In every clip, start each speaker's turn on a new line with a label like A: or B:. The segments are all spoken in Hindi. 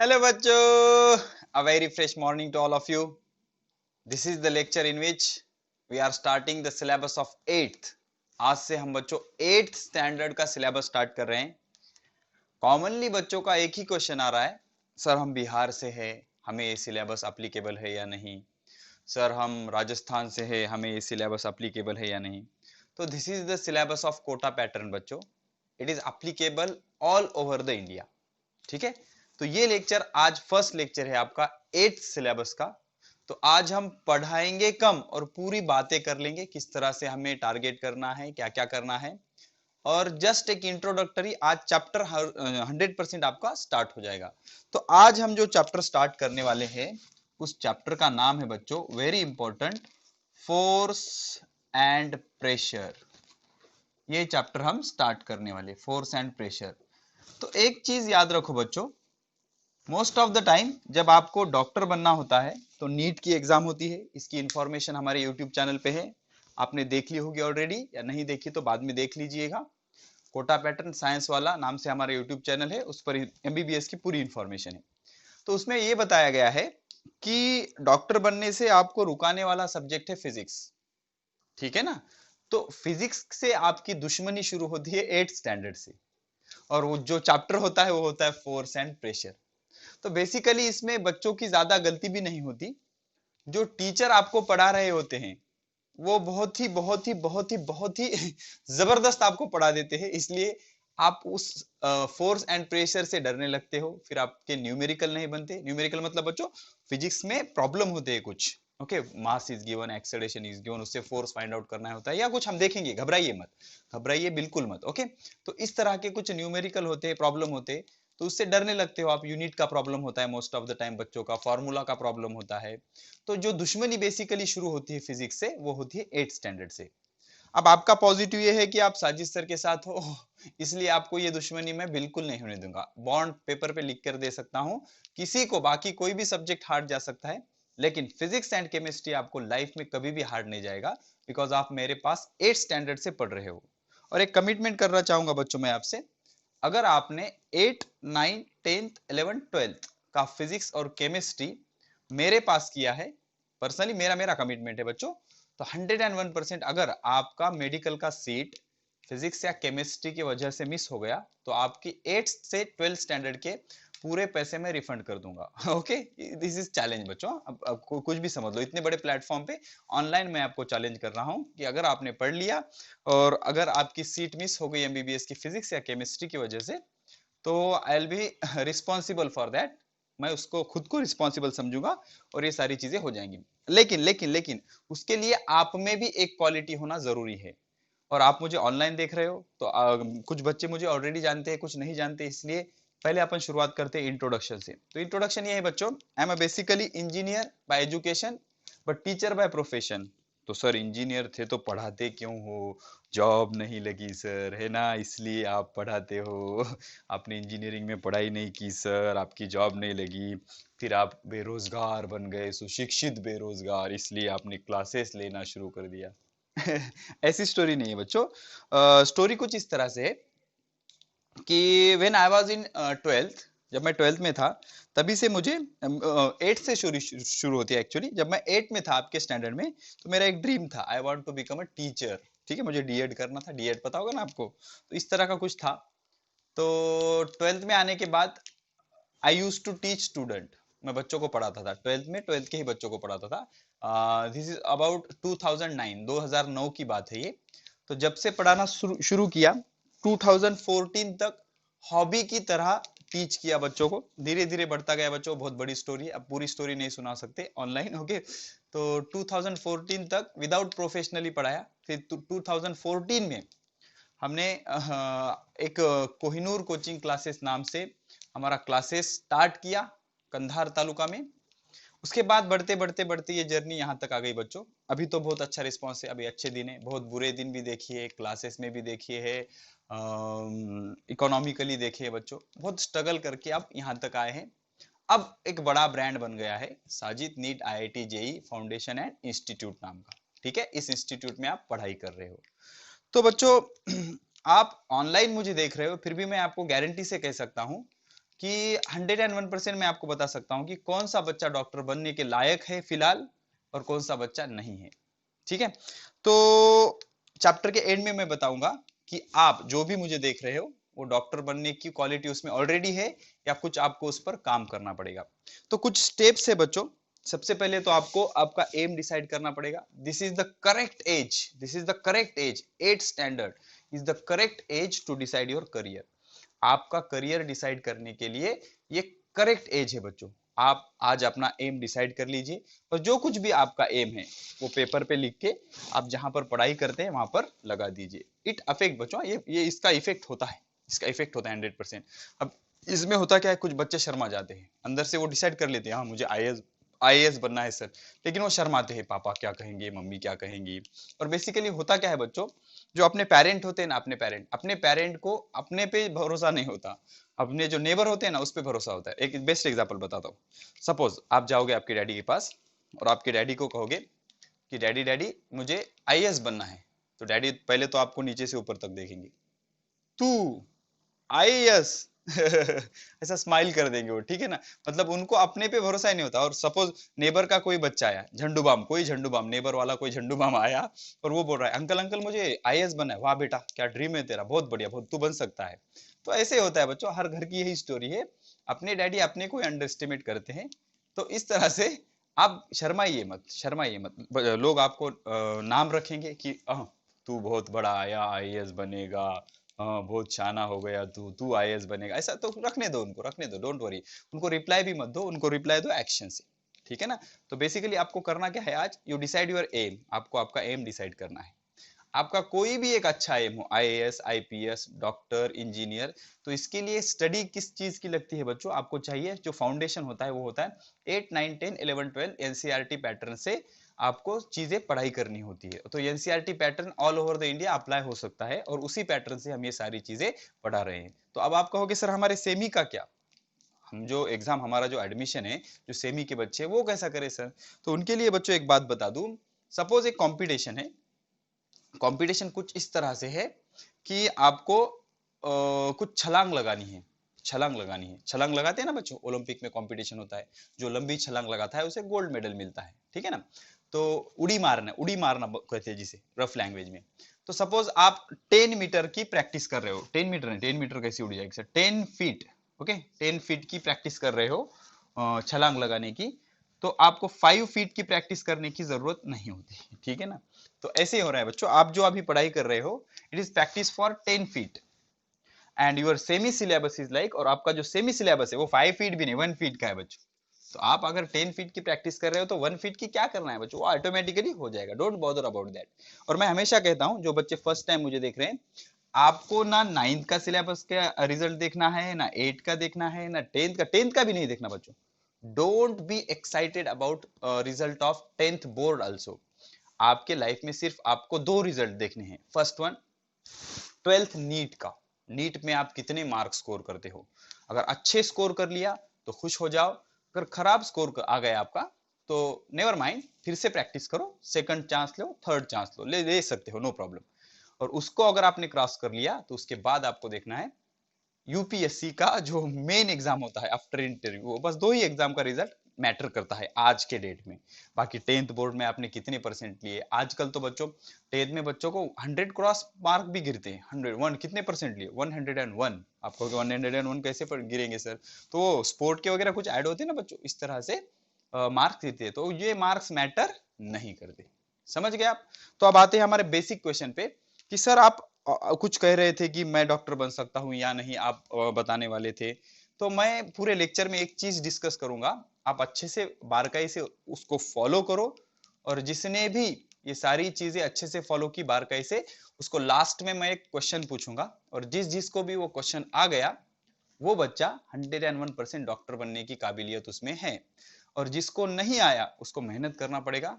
A: Hello बच्चों, a very fresh morning to all of you. This is the lecture in which we are starting the syllabus of 8th. आज से हम बच्चों 8th स्टैंडर्ड का सिलेबस स्टार्ट कर रहे हैं। कॉमनली बच्चों का एक ही क्वेश्चन आ रहा है, सर हम बिहार से हैं, हमें ये सिलेबस अप्लीकेबल है या नहीं। सर हम राजस्थान से हैं, हमें ये सिलेबस अप्लीकेबल है या नहीं। तो this is the syllabus of Kota pattern बच्चों। It is applicable all over the India. ठीक है, तो ये लेक्चर आज फर्स्ट लेक्चर है आपका 8th सिलेबस का। तो आज हम पढ़ाएंगे कम और पूरी बातें कर लेंगे, किस तरह से हमें टारगेट करना है, क्या क्या करना है। और जस्ट एक इंट्रोडक्टरी, आज चैप्टर 100% आपका स्टार्ट हो जाएगा। तो आज हम जो चैप्टर स्टार्ट करने वाले हैं, उस चैप्टर का नाम है बच्चों, very important, force and pressure. ये चैप्टर हम स्टार्ट करने वाले, फोर्स एंड प्रेशर। तो एक चीज याद रखो बच्चों, मोस्ट ऑफ द टाइम जब आपको डॉक्टर बनना होता है तो नीट की एग्जाम होती है। इसकी इंफॉर्मेशन हमारे यूट्यूब चैनल पे है, आपने देख ली होगी ऑलरेडी, या नहीं देखी तो बाद में देख लीजिएगा। कोटा पैटर्न साइंस वाला नाम से हमारा यूट्यूब चैनल है, उस पर एमबीबीएस की पूरी इंफॉर्मेशन है। तो उसमें ये बताया गया है कि डॉक्टर बनने से आपको रुकाने वाला सब्जेक्ट है फिजिक्स। ठीक है ना। तो फिजिक्स से आपकी दुश्मनी शुरू होती है 8th स्टैंडर्ड से, और वो जो चैप्टर होता है वो होता है फोर्स एंड प्रेशर। तो बेसिकली इसमें बच्चों की ज्यादा गलती भी नहीं होती। जो टीचर आपको पढ़ा रहे होते हैं वो बहुत ही जबरदस्त आपको पढ़ा देते हैं, इसलिए आप उस फोर्स एंड प्रेशर से डरने लगते हो। फिर आपके न्यूमेरिकल नहीं बनते। न्यूमेरिकल मतलब बच्चों, फिजिक्स में प्रॉब्लम होते हैं कुछ। Okay, mass is given, acceleration is given, उससे फोर्स फाइंड आउट करना होता है या कुछ हम देखेंगे। घबराइए मत, घबराइए बिल्कुल मत। ओके, तो इस तरह के कुछ न्यूमेरिकल होते हैं, प्रॉब्लम होते हैं, तो उससे डरने लगते हो आप। यूनिट का प्रॉब्लम होता है मोस्ट ऑफ द टाइम, बच्चों का फॉर्मूला का प्रॉब्लम होता है। तो जो दुश्मनी बेसिकली शुरू होती है फिजिक्स से, वो होती है 8th स्टैंडर्ड से। अब आपका पॉजिटिव ये है कि आप साजिद सर के साथ हो, इसलिए आपको ये दुश्मनी मैं बिल्कुल नहीं होने दूंगा। बॉन्ड पेपर पे लिख कर दे सकता हूं किसी को, बाकी कोई भी सब्जेक्ट हार्ड जा सकता है, लेकिन फिजिक्स एंड केमिस्ट्री आपको लाइफ में कभी भी हार्ड नहीं जाएगा, बिकॉज आप मेरे पास 8th स्टैंडर्ड से पढ़ रहे हो। और एक कमिटमेंट करना चाहूंगा बच्चों मैं आपसे, अगर आपने 8, 9, 10th, 11th, 12th का फिजिक्स और केमिस्ट्री मेरे पास किया है, पर्सनली मेरा मेरा कमिटमेंट है बच्चों, तो 101% अगर आपका मेडिकल का सीट फिजिक्स या केमिस्ट्री की वजह से मिस हो गया, तो आपकी 8th से 12th स्टैंडर्ड के पूरे पैसे मैं रिफंड कर दूंगा। ओके, दिस इज चैलेंज बच्चों। अब कुछ भी समझ लो, इतने बड़े प्लेटफॉर्म पे ऑनलाइन मैं आपको चैलेंज कर रहा हूं कि अगर आपने पढ़ लिया और अगर आपकी सीट मिस हो गई एमबीबीएस की फिजिक्स या केमिस्ट्री की वजह से, तो I will be responsible for that. मैं उसको खुद को रिस्पॉन्सिबल समझूंगा और ये सारी चीजें हो जाएंगी। लेकिन उसके लिए आप में भी एक क्वालिटी होना जरूरी है। और आप मुझे ऑनलाइन देख रहे हो तो कुछ बच्चे मुझे ऑलरेडी जानते हैं, कुछ नहीं जानते, इसलिए पहले अपन शुरुआत करते हैं इंट्रोडक्शन से। तो इंट्रोडक्शन ये है बच्चों, I am a basically engineer by education but teacher by profession. तो सर इंजीनियर थे तो पढ़ाते क्यों हो, जॉब नहीं लगी सर, है ना, इसलिए आप पढ़ाते हो। आपने इंजीनियरिंग में पढ़ाई नहीं की सर, आपकी जॉब नहीं लगी, फिर आप बेरोजगार बन गए, सुशिक्षित बेरोजगार, इसलिए आपने क्लासेस लेना शुरू कर दिया। ऐसी स्टोरी नहीं है बच्चों। स्टोरी कुछ इस तरह से है कि when I was in 12th, जब मैं 12th में था, तभी से मुझे 8th से शुरू शुरू होती है एक्चुअली। जब मैं 8th में था आपके स्टैंडर्ड में, तो मेरा एक ड्रीम था, I want to become a teacher. ठीक है, मुझे डीएड करना था, डीएड पता होगा ना आपको, तो इस तरह का कुछ था। तो 12th में आने के बाद आई यूज टू टीच स्टूडेंट, मैं बच्चों को पढ़ाता था 12th में, 12th के ही बच्चों को पढ़ाता था। दिस इज अबाउट 2009, 2009 की बात है ये। तो जब से पढ़ाना शुरू किया 2014 तक हॉबी की तरह टीच किया बच्चों को, धीरे धीरे बढ़ता गया बच्चों। बहुत बड़ी स्टोरी है, अब पूरी स्टोरी नहीं सुना सकते ऑनलाइन। ओके, तो 2014 तक विदाउट प्रोफेशनली पढ़ाया। फिर 2014 में हमने एक कोहिनूर कोचिंग क्लासेस नाम से हमारा क्लासेस स्टार्ट किया कंधार तालुका में। उसके बाद बढ़ते बढ़ते बढ़ते ये जर्नी यहाँ तक आ गई बच्चों। अभी तो बहुत अच्छा रिस्पांस है, अभी अच्छे दिन है, बहुत बुरे दिन भी देखिए, क्लासेस में भी देखिए है, इकोनॉमिकली देखिए बच्चों, बहुत स्ट्रगल करके आप यहाँ तक आए हैं। अब एक बड़ा ब्रांड बन गया है Sajid NEET IIT JEE foundation and institute नाम का। ठीक है, इस इंस्टीट्यूट में आप पढ़ाई कर रहे हो। तो बच्चों, आप ऑनलाइन मुझे देख रहे हो, फिर भी मैं आपको गारंटी से कह सकता हूं कि 101% मैं आपको बता सकता हूं कि कौन सा बच्चा डॉक्टर बनने के लायक है फिलहाल और कौन सा बच्चा नहीं है। ठीक है, तो चैप्टर के एंड में मैं बताऊंगा कि आप जो भी मुझे देख रहे हो वो डॉक्टर बनने की क्वालिटी उसमें ऑलरेडी है या कुछ आपको उस पर काम करना पड़ेगा। तो कुछ स्टेप्स है बच्चों। सबसे पहले तो आपको आपका एम डिसाइड करना पड़ेगा। This is the correct age, this is the correct age, 8th standard is the correct age to decide your career. आपका करियर डिसाइड करने के लिए ये करेक्ट एज है बच्चों। आप आज अपना एम डिसाइड कर लीजिए और जो कुछ भी आपका एम है वो पेपर पे लिख के आप जहां पर पढ़ाई करते हैं वहां पर लगा दीजिए। इट अफेक्ट बच्चों, ये इसका इफेक्ट होता है, इसका इफेक्ट होता है 100%। अब इसमें होता क्या है, कुछ बच्चे शर्मा जाते हैं, अंदर से वो डिसाइड कर लेते हैं हाँ मुझे आईएएस बनना है सर, लेकिन वो शर्माते हैं, पापा क्या कहेंगे, मम्मी क्या कहेंगी। और बेसिकली होता क्या है बच्चों, जो अपने पेरेंट होते हैं ना, अपने पेरेंट को अपने पे भरोसा नहीं होता, अपने जो नेबर होते हैं ना उस पे भरोसा होता है। एक बेस्ट एग्जांपल बताता हूँ। सपोज आप जाओगे आपके डैडी के पास और आपके डैडी को कहोगे कि डैडी डैडी मुझे आईएएस बनना है, तो डैडी पहले तो आपको नीचे से ऊपर तक देखेंगे, तू आईएएस ऐसा स्माइल कर देंगे वो, ठीक है ना। मतलब उनको अपने पे भरोसा ही नहीं होता। और सपोज नेबर का कोई बच्चा आया, झंडू बाम, कोई झंडू बाम, नेबर वाला कोई झंडू बाम आया और वो बोल रहा है अंकल अंकल मुझे आईएएस बनना है, वाह बेटा क्या ड्रीम है तेरा, बहुत बढ़िया, बहुत तू बन सकता है। तो ऐसे होता है बच्चों, हर घर की यही स्टोरी है, अपने डैडी अपने को अंडर एस्टिमेट करते हैं। तो इस तरह से आप शर्माइए मत, शर्माइए मत। लोग आपको नाम रखेंगे कि तू बहुत बड़ा आया, आईएएस बनेगा, हाँ बहुत शाना हो गया तू, तू आईएएस बनेगा, ऐसा तो रखने दो उनको, रखने दो, डोंट वरी। उनको रिप्लाई भी मत दो, उनको रिप्लाई दो एक्शन से, ठीक है ना। तो बेसिकली आपको करना क्या है, आज यू डिसाइड योर एम, आपको आपका एम डिसाइड करना है। आपका कोई भी एक अच्छा एम हो, आईएएस, आईपीएस, डॉक्टर, इंजीनियर, तो इसके लिए स्टडी किस चीज की लगती है बच्चों, आपको चाहिए जो फाउंडेशन होता है वो होता है 8, 9, 10, 11, 12 एनसीईआरटी पैटर्न से आपको चीजें पढ़ाई करनी होती है। तो NCERT pattern all over the India apply हो सकता है और उसी पैटर्न से हम ये सारी चीजें पढ़ा रहे हैं। तो अब आप कहोगे सर हमारे सेमी का क्या, हम जो एग्जाम, हमारा जो एडमिशन है, जो सेमी के बच्चे हैं वो कैसा करे सर। तो उनके लिए बच्चों एक बात बता दूं, सपोज एक कंपटीशन है, कंपटीशन कुछ इस तरह से है कि आपको कुछ छलांग लगानी है, छलांग लगानी है, छलांग लगाते हैं ना बच्चों, ओलंपिक में कंपटीशन होता है, जो लंबी छलांग लगाता है उसे गोल्ड मेडल मिलता है, ठीक है ना। तो उड़ी मारना कहते हैं जिसे रफ लैंग्वेज में। तो सपोज आप 10 मीटर की प्रैक्टिस कर रहे हो, 10 मीटर नहीं, 10 मीटर कैसे उड़ जाएगी सर, 10 फीट, ओके 10 फीट की प्रैक्टिस कर रहे हो छलांग लगाने की, तो आपको 5 फीट की प्रैक्टिस करने की जरूरत नहीं होती, ठीक है ना। तो ऐसे ही हो रहा है बच्चों, आप जो अभी पढ़ाई कर रहे हो it is practice for 10 feet and your semi syllabus is like, और आपका जो सेमी सिलेबस है वो 5 फीट भी नहीं 1 फीट का है बच्चों। तो आप अगर 10 फीट की प्रैक्टिस कर रहे हो तो 1 फीट की क्या करना है बच्चों, वो ऑटोमेटिकली हो जाएगा, डोंट बॉदर अबाउट दैट। और मैं हमेशा कहता हूं जो बच्चे फर्स्ट टाइम मुझे देख रहे हैं, आपको ना 9th का सिलेबस का रिजल्ट देखना है, ना 8 का देखना है, ना 10th का, 10th का भी नहीं देखना बच्चों। Don't be excited about result of 10th board also. आपके लाइफ में सिर्फ आपको दो रिजल्ट देखने हैं, फर्स्ट वन 12th नीट का, नीट में आप कितने मार्क्स स्कोर करते हो। अगर अच्छे स्कोर कर लिया तो खुश हो जाओ, अगर खराब स्कोर आ गया आपका तो नेवर माइंड, फिर से प्रैक्टिस करो, सेकंड चांस लो, थर्ड चांस लो, ले सकते हो, नो प्रॉब्लम। और उसको अगर आपने क्रॉस कर लिया तो उसके बाद आपको देखना है यूपीएससी का जो मेन एग्जाम होता है आफ्टर इंटरव्यू, बस दो ही एग्जाम का रिजल्ट मैटर करता है आज के डेट में। बाकी 10th बोर्ड में आपने कितने परसेंट लिए, आजकल तो बच्चों 10th में बच्चों को 100 क्रॉस मार्क भी गिरते हैं, 101 कितने परसेंट लिए, 101। आपको 101 कैसे पर गिरेंगे सर, तो स्पोर्ट के वगैरह कुछ ऐड होते हैं ना बच्चों, इस तरह से मार्क्स देते हैं, तो ये मार्क्स मैटर नहीं करते, समझ गए आप। तो अब आते हैं हमारे बेसिक क्वेश्चन पे कि सर आप कुछ कह रहे थे कि मैं डॉक्टर बन सकता हूं या नहीं, आप बताने वाले थे। तो मैं पूरे लेक्चर में एक चीज डिस्कस करूंगा, आप अच्छे से बारकाई से उसको फॉलो करो, और जिसने भी ये सारी चीजें अच्छे से फॉलो की बारकाई से, उसको लास्ट में मैं एक क्वेश्चन पूछूंगा, और जिस जिसको भी वो क्वेश्चन आ गया वो बच्चा 101% डॉक्टर बनने की काबिलियत उसमें है। और जिसको नहीं आया उसको मेहनत करना पड़ेगा,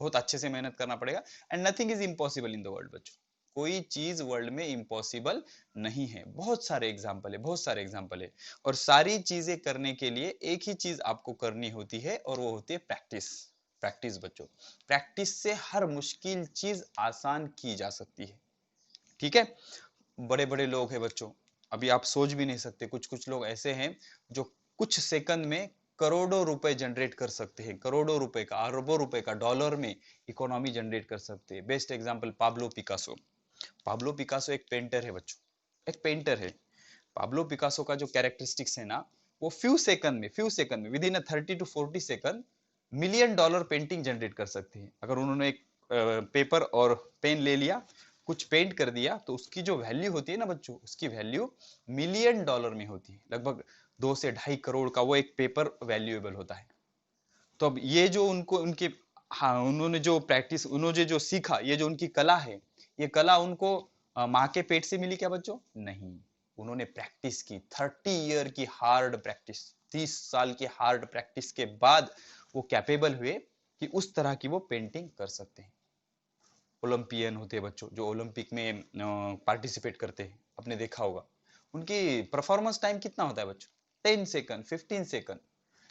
A: बहुत अच्छे से मेहनत करना पड़ेगा। And nothing is impossible in the world बच्चों, कोई चीज वर्ल्ड में इम्पॉसिबल नहीं है, बहुत सारे एग्जाम्पल है, बहुत सारे एग्जाम्पल है। और सारी चीजें करने के लिए एक ही चीज आपको करनी होती है और वो होती है प्रैक्टिस। प्रैक्टिस बच्चों, प्रैक्टिस से हर मुश्किल चीज आसान की जा सकती है, ठीक है। बड़े बड़े लोग हैं बच्चों, अभी आप सोच भी नहीं सकते, कुछ कुछ लोग ऐसे हैं जो कुछ सेकंड में करोड़ों रुपए जनरेट कर सकते हैं, करोड़ों रुपए का, अरबों रुपए का, डॉलर में इकोनॉमी जनरेट कर सकते हैं। Best example Pablo Picasso. Pablo Picasso एक पेंटर है बच्चों, एक पेंटर है। पाब्लो पिकासो का जो कैरेक्टरिस्टिक्स है ना, वो फ्यू सेकंड में with in 30 to 40 second $1 million painting generate कर सकते हैं। अगर उन्होंने एक पेपर और पेन ले लिया, कुछ पेंट कर दिया, तो उसकी जो वैल्यू होती है ना बच्चों, उसकी वैल्यू $1 million में होती है। लगभग 2 से 2.5 करोड़ का वो एक पेपर वैल्यूएबल होता है। तो अब ये जो उनको उनके, हाँ, उन्होंने जो प्रैक्टिस, उन्होंने जो सीखा, ये जो उनकी कला है, ये कला उनको माँ के पेट से मिली क्या बच्चों? नहीं, उन्होंने प्रैक्टिस की, 30 ईयर की हार्ड प्रैक्टिस, 30 साल की हार्ड प्रैक्टिस के बाद वो कैपेबल हुए कि उस तरह की वो पेंटिंग कर सकते हैं। ओलंपियन होते हैं बच्चों, जो ओलंपिक में पार्टिसिपेट करते हैं, आपने देखा होगा, उनकी परफॉर्मेंस टाइम कितना होता है बच्चों? 10 सेकंड, 15 सेकंड।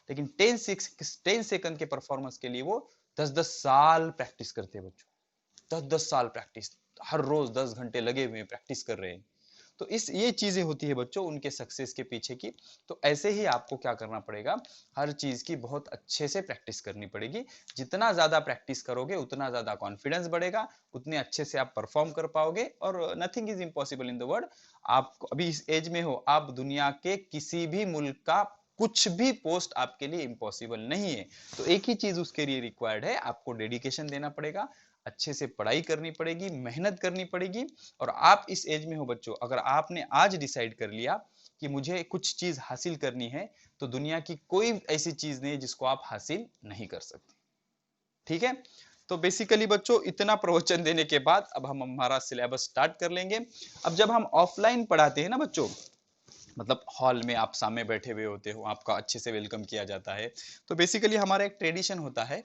A: लेकिन 10 सेकंड के परफॉर्मेंस के लिए वो 10-10 साल प्रैक्टिस करते हैं बच्चों, 10-10 साल प्रैक्टिस, हर रोज 10 घंटे लगे हुए प्रैक्टिस कर रहे हैं। तो इस ये चीजें होती है बच्चों उनके सक्सेस के पीछे की। तो ऐसे ही आपको क्या करना पड़ेगा, हर चीज की बहुत अच्छे से प्रैक्टिस करनी पड़ेगी। जितना ज्यादा प्रैक्टिस करोगे उतना ज्यादा कॉन्फिडेंस बढ़ेगा, उतने अच्छे से आप परफॉर्म कर पाओगे, और nothing is impossible in the world. आप अभी इस एज में हो, आप दुनिया के किसी भी मुल्क का कुछ भी पोस्ट आपके लिए इम्पॉसिबल नहीं है। तो एक ही चीज उसके लिए रिक्वायर्ड है, आपको डेडिकेशन देना पड़ेगा, अच्छे से पढ़ाई करनी पड़ेगी, मेहनत करनी पड़ेगी। और आप इस एज में हो बच्चों, अगर आपने आज डिसाइड कर लिया कि मुझे कुछ चीज हासिल करनी है, तो दुनिया की कोई ऐसी चीज नहीं है जिसको आप हासिल नहीं कर सकते। ठीक है, तो बेसिकली बच्चों इतना प्रवचन देने के बाद अब हम हमारा सिलेबस स्टार्ट कर लेंगे। अब जब हम ऑफलाइन पढ़ाते हैं ना बच्चों, मतलब हॉल में आप सामने बैठे हुए होते हो, आपका अच्छे से वेलकम किया जाता है, तो बेसिकली हमारा एक ट्रेडिशन होता है,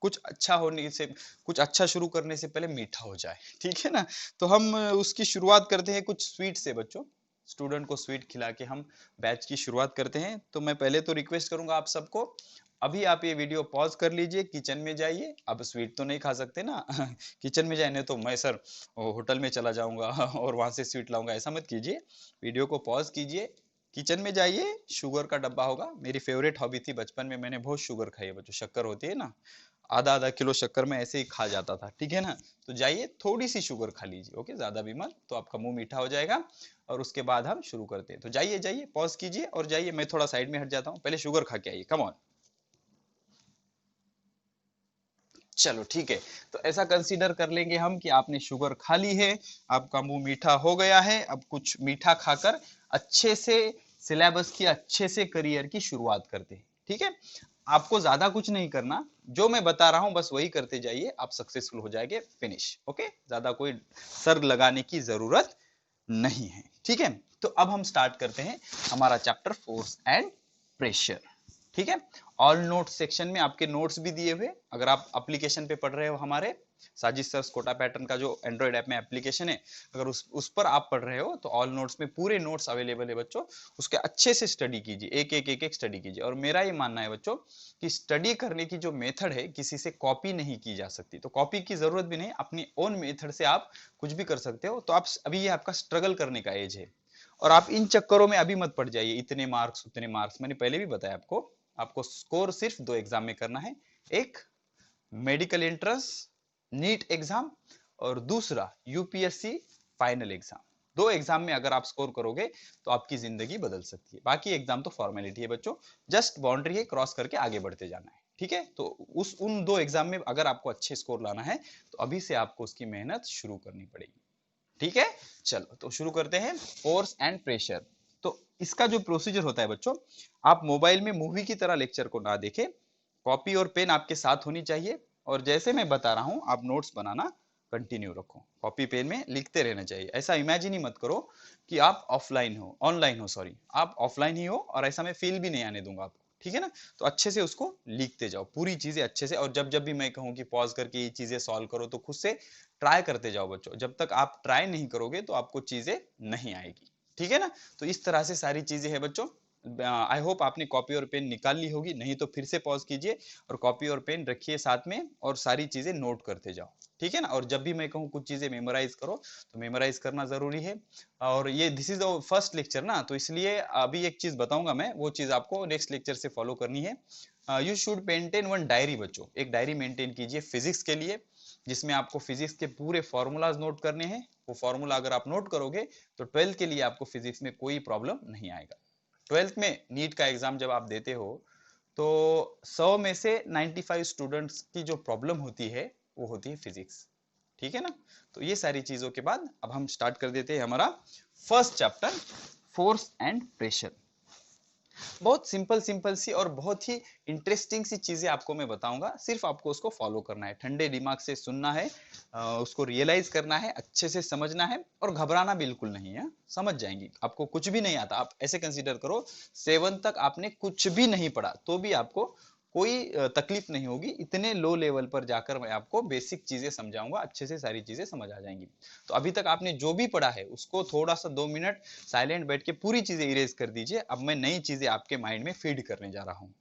A: कुछ अच्छा होने से, कुछ अच्छा शुरू करने से पहले मीठा हो जाए, ठीक है ना। तो हम उसकी शुरुआत करते हैं कुछ स्वीट से बच्चों, स्टूडेंट को स्वीट खिला के हम बैच की शुरुआत करते हैं। तो मैं पहले तो रिक्वेस्ट करूंगा आप सबको, अभी आप ये वीडियो पॉज कर लीजिए, किचन में जाइए। अब स्वीट तो नहीं खा सकते ना किचन में जाए, नहीं तो मैं सर होटल में चला जाऊंगा और वहां से स्वीट लाऊंगा, ऐसा मत कीजिए। वीडियो को पॉज कीजिए, किचन में जाइए, शुगर का डब्बा होगा। मेरी फेवरेट हॉबी थी बचपन में, मैंने बहुत शुगर खाई है बच्चों, शक्कर होती है ना, आधा आधा किलो शक्कर में ऐसे ही खा जाता था, ठीक है ना। तो जाइए थोड़ी सी शुगर खा लीजिए, ओके, ज्यादा भी मत, तो आपका मुंह मीठा हो जाएगा। और उसके बाद हम शुरू करते हैं। तो जाइए जाइए, पॉज कीजिए और जाइए, मैं थोड़ा साइड में हट जाता हूँ, पहले शुगर खा के आइए, कम ऑन। चलो ठीक है, तो ऐसा कंसीडर कर लेंगे हम कि आपने शुगर खा ली है, आपका मुंह मीठा हो गया है। अब कुछ मीठा खाकर अच्छे से सिलेबस की, अच्छे से करियर की शुरुआत करते हैं, ठीक है। आपको ज्यादा कुछ नहीं करना, जो मैं बता रहा हूं बस वही करते जाइए, आप सक्सेसफुल हो जाएंगे, फिनिश, ओके। ज्यादा कोई सर लगाने की जरूरत नहीं है, ठीक है। तो अब हम स्टार्ट करते हैं हमारा चैप्टर फोर्स एंड प्रेशर, ठीक है। ऑल नोट्स सेक्शन में आपके नोट्स भी दिए हुए, अगर आप एप्लीकेशन पे पढ़ रहे हो, हमारे साजिश सर कोटा पैटर्न का जो एंड्रॉइड ऐप में एप्लीकेशन है, अगर उस पर आप पढ़ रहे हो, तो ऑल नोट्स में पूरे नोट्स अवेलेबल है बच्चों। उसके अच्छे से स्टडी कीजिए, एक एक स्टडी कीजिए। और मेरा ये मानना है बच्चों कि स्टडी करने की जो मेथड है, किसी से कॉपी नहीं की जा सकती, तो कॉपी की जरूरत भी नहीं, अपनी ओन मेथड से आप कुछ भी कर सकते हो। तो आप अभी, ये आपका स्ट्रगल करने का एज है, और आप इन चक्करों में अभी मत पड़ जाइए, इतने मार्क्स उतने मार्क्स, मैंने पहले भी बताया आपको। आपको स्कोर सिर्फ 2 एग्जाम में करना है, एक मेडिकल एंट्रेंस नीट एग्जाम, और दूसरा यूपीएससी फाइनल एग्जाम। 2 एग्जाम में अगर आप स्कोर करोगे तो आपकी जिंदगी बदल सकती है। बाकी एग्जाम तो फॉर्मेलिटी है बच्चों, जस्ट बाउंड्री है, क्रॉस करके आगे बढ़ते जाना है, ठीक है। तो उन 2 एग्जाम में अगर आपको अच्छे स्कोर लाना है, तो अभी से आपको उसकी मेहनत शुरू करनी पड़ेगी, ठीक है। चलो तो शुरू करते हैं, फोर्स एंड प्रेशर। तो इसका जो प्रोसीजर होता है बच्चों, आप मोबाइल में मूवी की तरह लेक्चर को ना देखें, कॉपी और पेन आपके साथ होनी चाहिए, और जैसे मैं बता रहा हूं आप नोट्स बनाना कंटिन्यू रखो, कॉपी पेन में लिखते रहना चाहिए। ऐसा इमेजिन ही मत करो कि आप ऑफलाइन हो, ऑनलाइन हो, सॉरी, आप ऑफलाइन ही हो, और ऐसा मैं फील भी नहीं आने दूंगा आपको, ठीक है ना। तो अच्छे से उसको लिखते जाओ, पूरी चीजें अच्छे से, और जब जब भी मैं कहूँ कि पॉज करके ये चीजें सॉल्व करो, तो खुद से ट्राई करते जाओ बच्चों। जब तक आप ट्राई नहीं करोगे तो आपको चीजें नहीं आएगी, ठीक है ना। तो इस तरह से सारी चीजें हैं बच्चों। आई होप आपने कॉपी और पेन निकाल ली होगी, नहीं तो फिर से पॉज कीजिए और कॉपी और पेन रखिए साथ में, और सारी चीजें नोट करते जाओ, ठीक है ना। और जब भी मैं कहूँ कुछ चीजें मेमोराइज करो तो मेमोराइज करना जरूरी है। और ये this is the first lecture ना, तो इसलिए अभी एक चीज बताऊंगा मैं, वो चीज आपको नेक्स्ट लेक्चर से फॉलो करनी है। You should maintain one diary बच्चों, एक डायरी मेंटेन कीजिए फिजिक्स के लिए, जिसमें आपको फिजिक्स के पूरे फॉर्मूलाज नोट करने हैं। वो फॉर्मूला अगर आप नोट करोगे तो 12th के लिए आपको फिजिक्स में कोई प्रॉब्लम नहीं आएगा। 12th में नीट का एग्जाम जब आप देते हो तो 100 में से 95 स्टूडेंट्स की जो प्रॉब्लम होती है वो होती है फिजिक्स। ठीक है ना। तो ये सारी चीजों के बाद अब हम स्टार्ट कर देते हैं हमारा first chapter, force and pressure. बहुत सिंपल सिंपल सी और बहुत ही इंटरेस्टिंग सी चीजें आपको मैं बताऊंगा, सिर्फ आपको उसको फॉलो करना है, ठंडे दिमाग से सुनना है, उसको रियलाइज करना है, अच्छे से समझना है और घबराना बिल्कुल नहीं है। समझ जाएंगी। आपको कुछ भी नहीं आता, आप ऐसे कंसीडर करो 7 तक आपने कुछ भी नहीं पढ़ा तो भी आपको कोई तकलीफ नहीं होगी। इतने लो लेवल पर जाकर मैं आपको बेसिक चीजें समझाऊंगा, अच्छे से सारी चीजें समझ आ जाएंगी। तो अभी तक आपने जो भी पढ़ा है उसको थोड़ा सा 2 मिनट साइलेंट बैठ के पूरी चीजें इरेज कर दीजिए। अब मैं नई चीजें आपके माइंड में फीड करने जा रहा हूँ।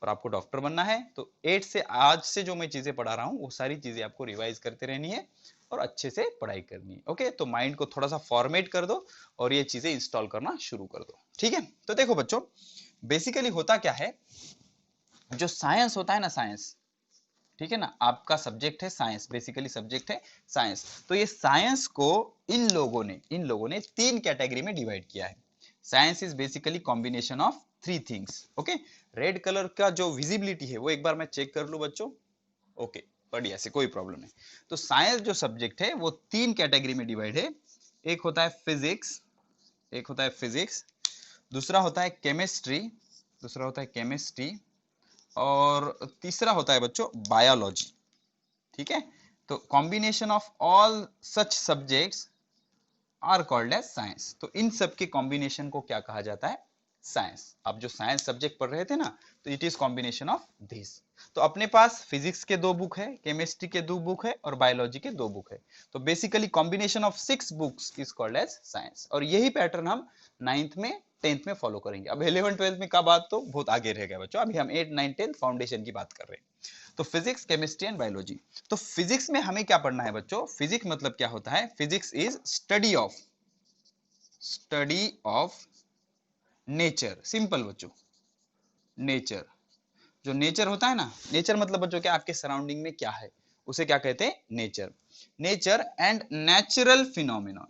A: और आपको डॉक्टर बनना है तो 8 से आज से जो मैं चीजें पढ़ा रहा हूँ वो सारी चीजें आपको रिवाइज करते रहनी है और अच्छे से पढ़ाई करनी है। ओके, तो माइंड को थोड़ा सा फॉर्मेट कर दो और ये चीजें इंस्टॉल करना शुरू कर दो। ठीक है, तो देखो बच्चों, बेसिकली होता क्या है, जो साइंस होता है ना, साइंस, ठीक है ना, आपका सब्जेक्ट है साइंस, बेसिकली सब्जेक्ट है साइंस। तो ये साइंस को इन लोगों ने 3 कैटेगरी में डिवाइड किया है। Science is basically combination of 3 things. Okay, red colour का जो विजिबिलिटी है वो एक बार मैं चेक कर लूं बच्चों। ओके, बढ़िया से, कोई प्रॉब्लम नहीं। तो साइंस जो सब्जेक्ट है वो 3 कैटेगरी में डिवाइड है। एक होता है फिजिक्स, दूसरा होता है केमिस्ट्री, और तीसरा होता है बच्चों बायोलॉजी। ठीक है, तो combination of all such subjects are called as science. तो इन सब के कॉम्बिनेशन को क्या कहा जाता है, साइंस। आप जो साइंस सब्जेक्ट पढ़ रहे थे ना, तो it is combination of this. तो अपने पास फिजिक्स के 2 बुक है, केमिस्ट्री के 2 बुक है और बायोलॉजी के 2 बुक है। तो basically combination of 6 books is called as science. और यही पैटर्न हम 9th में 10th में फॉलो करेंगे। अब 11 12th में का बात तो बहुत आगे रह गया बच्चों, अभी हम 8 9 10 फाउंडेशन की बात कर रहे हैं। तो फिजिक्स, केमिस्ट्री एंड बायोलॉजी। तो फिजिक्स में हमें क्या पढ़ना है बच्चों, फिजिक्स मतलब क्या होता है, physics is study of nature. Simple बच्चों, नेचर, जो नेचर होता है ना, नेचर मतलब बच्चों क्या, आपके सराउंडिंग में क्या है उसे क्या कहते हैं, नेचर एंड नेचुरल फिनोमिनॉन।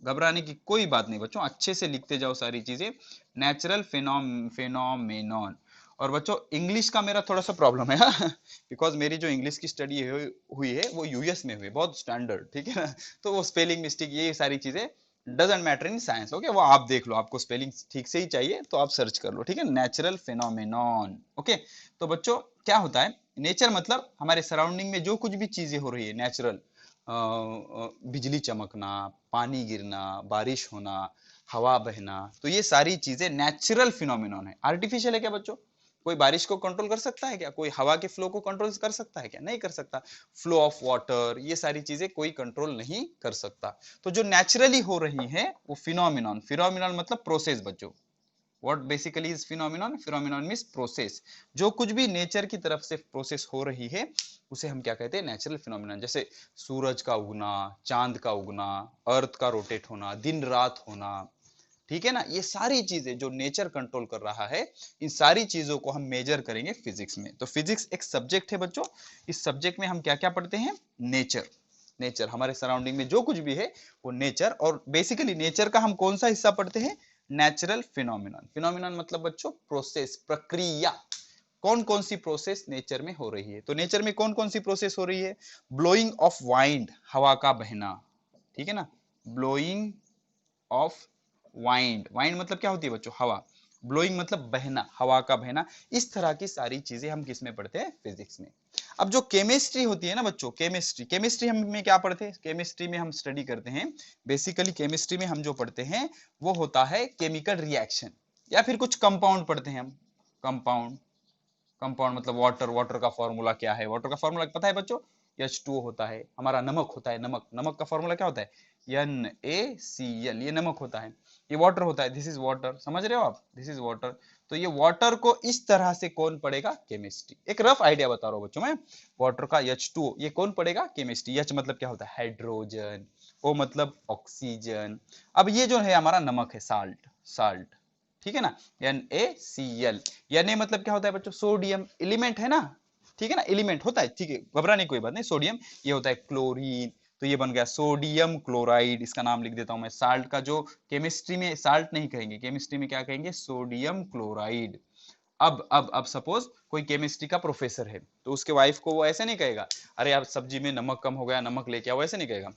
A: घबराने की कोई बात नहीं बच्चों, अच्छे से लिखते जाओ सारी चीजें, नेचुरल फिनोमिनॉन। और बच्चों इंग्लिश का मेरा थोड़ा सा प्रॉब्लम है बिकॉज मेरी जो इंग्लिश की स्टडी हुई है वो यूएस में हुई है, बहुत स्टैंडर्ड, ठीक है ना। तो वो स्पेलिंग मिस्टेक ये सारी चीजें doesn't matter in science. Okay, वो आप देख लो, आपको स्पेलिंग ठीक से ही चाहिए तो आप सर्च कर लो, ठीक है, नेचुरल फिनोमिनॉन। ओके, तो बच्चों क्या होता है, नेचर मतलब हमारे सराउंडिंग में जो कुछ भी चीजें हो रही है नेचुरल, बिजली चमकना, पानी गिरना, बारिश होना, हवा बहना, तो ये सारी चीजें नेचुरल फिनोमिनॉन है। आर्टिफिशियल है क्या बच्चों, कोई बारिश को कंट्रोल कर सकता है क्या, कोई हवा के फ्लो को कंट्रोल कर सकता है क्या, नहीं कर सकता। फ्लो ऑफ वाटर, ये सारी चीजें कोई कंट्रोल नहीं कर सकता। तो जो नेचुरली हो रही है वो फिनोमिनॉन मतलब प्रोसेस बच्चों। What basically is phenomenon, phenomenon means process. जो कुछ भी नेचर की तरफ से प्रोसेस हो रही है उसे हम क्या कहते हैं, नेचुरल फिनोमिनॉन। जैसे सूरज का उगना, चांद का उगना, अर्थ का रोटेट होना, दिन रात होना, ठीक है ना, ये सारी चीजें जो नेचर कंट्रोल कर रहा है, इन सारी चीजों को हम मेजर करेंगे फिजिक्स में। तो फिजिक्स एक सब्जेक्ट है बच्चों, इस सब्जेक्ट में हम क्या क्या पढ़ते हैं, नेचर हमारे सराउंडिंग में जो कुछ भी है वो नेचर। और बेसिकली नेचर का हम कौन सा हिस्सा पढ़ते हैं, नेचुरल फिनोमिनॉन मतलब बच्चों प्रोसेस, प्रक्रिया। कौन कौन सी प्रोसेस नेचर में हो रही है, तो नेचर में कौन कौन सी प्रोसेस हो रही है, ब्लोइंग ऑफ वाइंड, हवा का बहना, ठीक है ना, ब्लोइंग ऑफ वाइंड मतलब क्या होती है बच्चों, हवा, ब्लोइंग मतलब बहना, हवा का बहना। इस तरह की सारी चीजें हम किस में पढ़ते हैं, फिजिक्स में। अब जो केमिस्ट्री होती है ना बच्चों, केमिस्ट्री हम में क्या पढ़ते हैं, केमिस्ट्री में हम स्टडी करते हैं, बेसिकली केमिस्ट्री में हम जो पढ़ते हैं वो होता है केमिकल रिएक्शन, या फिर कुछ कंपाउंड पढ़ते हैं हम। कंपाउंड मतलब वाटर का फॉर्मूला क्या है, वाटर का फॉर्मूला पता है बच्चों, H2O होता है, हमारा नमक होता है, नमक, नमक का फॉर्मूला क्या होता है, NaCl, ये नमक होता है, ये वाटर होता है, दिस इज वाटर, समझ रहे हो आप, दिस इज वाटर। तो ये वाटर को इस तरह से कौन पढ़ेगा, केमिस्ट्री। एक रफ आइडिया बता रहा हूँ बच्चों मैं, वाटर का H2O ये कौन पढ़ेगा, केमिस्ट्री। H मतलब क्या होता है, हाइड्रोजन, O मतलब ऑक्सीजन। अब ये जो है हमारा नमक है, साल्ट, साल्ट, ठीक है ना, NaCl। Na मतलब क्या होता है बच्चों, सोडियम, एलिमेंट है ना, ठीक है ना, एलिमेंट होता है, ठीक है, घबराने की कोई बात नहीं, सोडियम। ये होता है क्लोरीन, तो ये बन गया सोडियम क्लोराइड, इसका नाम लिख देता हूं मैं। साल्ट का जो केमिस्ट्री में साल्ट नहीं कहेंगे, केमिस्ट्री में क्या कहेंगे, सोडियम क्लोराइड। अब सपोज कोई केमिस्ट्री का प्रोफेसर है, तो उसके वाइफ को वो ऐसे नहीं कहेगा, अरे यार सब्जी में नमक कम हो गया, नमक लेके आओ, ऐसे नहीं कहेगा,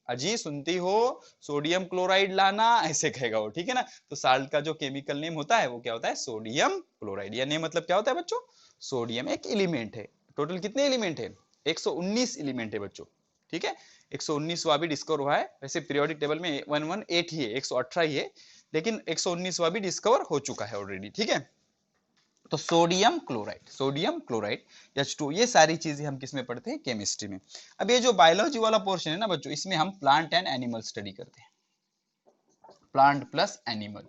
A: अजी सुनती हो सोडियम क्लोराइड लाना, ऐसे कहेगा वो, ठीक है ना। तो साल्ट का जो केमिकल नेम होता है वो क्या होता है, सोडियम क्लोराइड। या नेम मतलब क्या होता है बच्चों, सोडियम एक एलिमेंट है। टोटल कितने एलिमेंट है, 119 एलिमेंट है बच्चों, ठीक है। 119वां भी डिस्कवर हुआ है, वैसे पीरियोडिक टेबल में 118 ही है, 118 ही है, लेकिन 119वां भी डिस्कवर हो चुका है ऑलरेडी, ठीक है। तो sodium chloride, sodium chloride H2, ये सारी चीजें हम किस में पढ़ते हैं, केमिस्ट्री में। अब ये जो बायोलॉजी वाला पोर्शन है ना बच्चों, इसमें हम प्लांट एंड एनिमल स्टडी करते हैं, प्लांट प्लस एनिमल,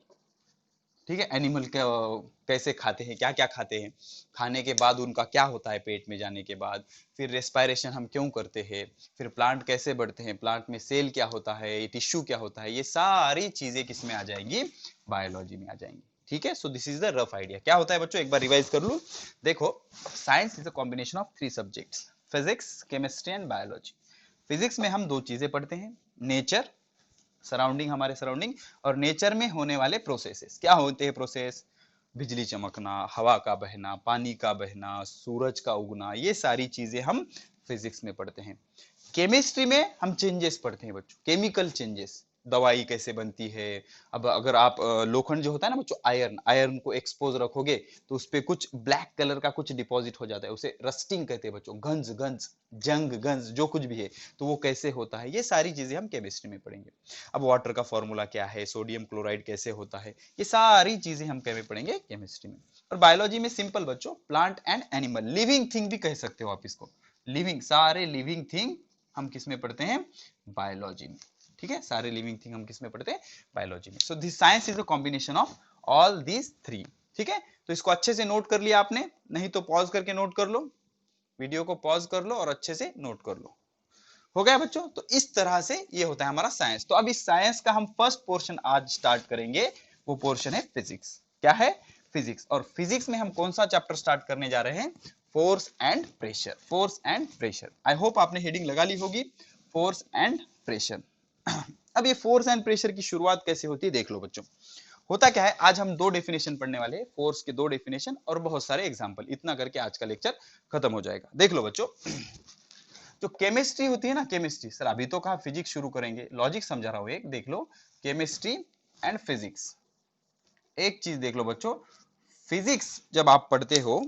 A: ठीक है। एनिमल कैसे खाते हैं, क्या क्या खाते हैं, खाने के बाद उनका क्या होता है पेट में जाने के बाद, फिर रेस्पिरेशन हम क्यों करते हैं, फिर प्लांट कैसे बढ़ते हैं, प्लांट में सेल क्या होता है, टिश्यू क्या होता है, ये सारी चीजें किस में आ जाएंगी, बायोलॉजी में आ जाएंगी, ठीक है। So this is the rough idea. क्या होता है बच्चों, एक बार रिवाइज कर लूं। देखो, science is a combination of 3 subjects, physics, chemistry and biology. Physics में हम 2 चीजें पढ़ते हैं, नेचर, सराउंडिंग, हमारे सराउंडिंग, और नेचर में होने वाले प्रोसेसेस। क्या होते हैं प्रोसेस, बिजली चमकना, हवा का बहना, पानी का बहना, सूरज का उगना, ये सारी चीजें हम फिजिक्स में पढ़ते हैं। केमिस्ट्री में हम चेंजेस पढ़ते हैं बच्चों, केमिकल चेंजेस, दवाई कैसे बनती है। अब अगर आप लोखंड जो होता है ना बच्चों, आयरन, आयरन को एक्सपोज रखोगे तो उस पे कुछ ब्लैक कलर का कुछ डिपॉजिट हो जाता है, उसे रस्टिंग कहते हैं बच्चों, गंज गंज, जंग गंज, जो कुछ भी है, तो वो कैसे होता है, ये सारी चीजें हम केमिस्ट्री में पढ़ेंगे। अब वाटर का फॉर्मूला क्या है, सोडियम क्लोराइड कैसे होता है, ये सारी चीजें हम क्या में पढ़ेंगे, केमिस्ट्री में। और बायोलॉजी में सिंपल बच्चों, plant and animal, living thing भी कह सकते हो आप इसको, लिविंग, सारे लिविंग थिंग हम किस में पढ़ते हैं, बायोलॉजी में, ठीक है। सारे लिविंग थिंग हम किस में पढ़ते हैं, बायोलॉजी में। So this science is a combination of all these 3, ठीक है। तो इसको अच्छे से नोट कर लिया आपने, नहीं तो पॉज करके नोट कर लो, वीडियो को पॉज कर लो और अच्छे से नोट कर लो। हो गया बच्चों, तो इस तरह से ये होता है हमारा साइंस। तो अब इस साइंस का हम फर्स्ट पोर्शन आज स्टार्ट करेंगे, वो पोर्शन है फिजिक्स। क्या है, फिजिक्स। और फिजिक्स में हम कौन सा चैप्टर स्टार्ट करने जा रहे हैं, force and pressure, force and pressure. I hope आपने हेडिंग लगा ली होगी, फोर्स एंड प्रेशर। अब ये फोर्स एंड प्रेशर की शुरुआत कैसे होती है, देख लो बच्चों। होता क्या है, आज हम 2 डेफिनेशन पढ़ने वाले हैं, फोर्स के 2 डेफिनेशन और बहुत सारे एग्जांपल, इतना करके आज का लेक्चर खत्म हो जाएगा। देख लो बच्चों, जो केमिस्ट्री होती है ना, केमिस्ट्री, सर अभी तो कहा फिजिक्स शुरू करेंगे, लॉजिक समझा रहा हूं एक, देख लो, केमिस्ट्री एंड फिजिक्स। एक चीज देख लो बच्चों, फिजिक्स जब आप पढ़ते हो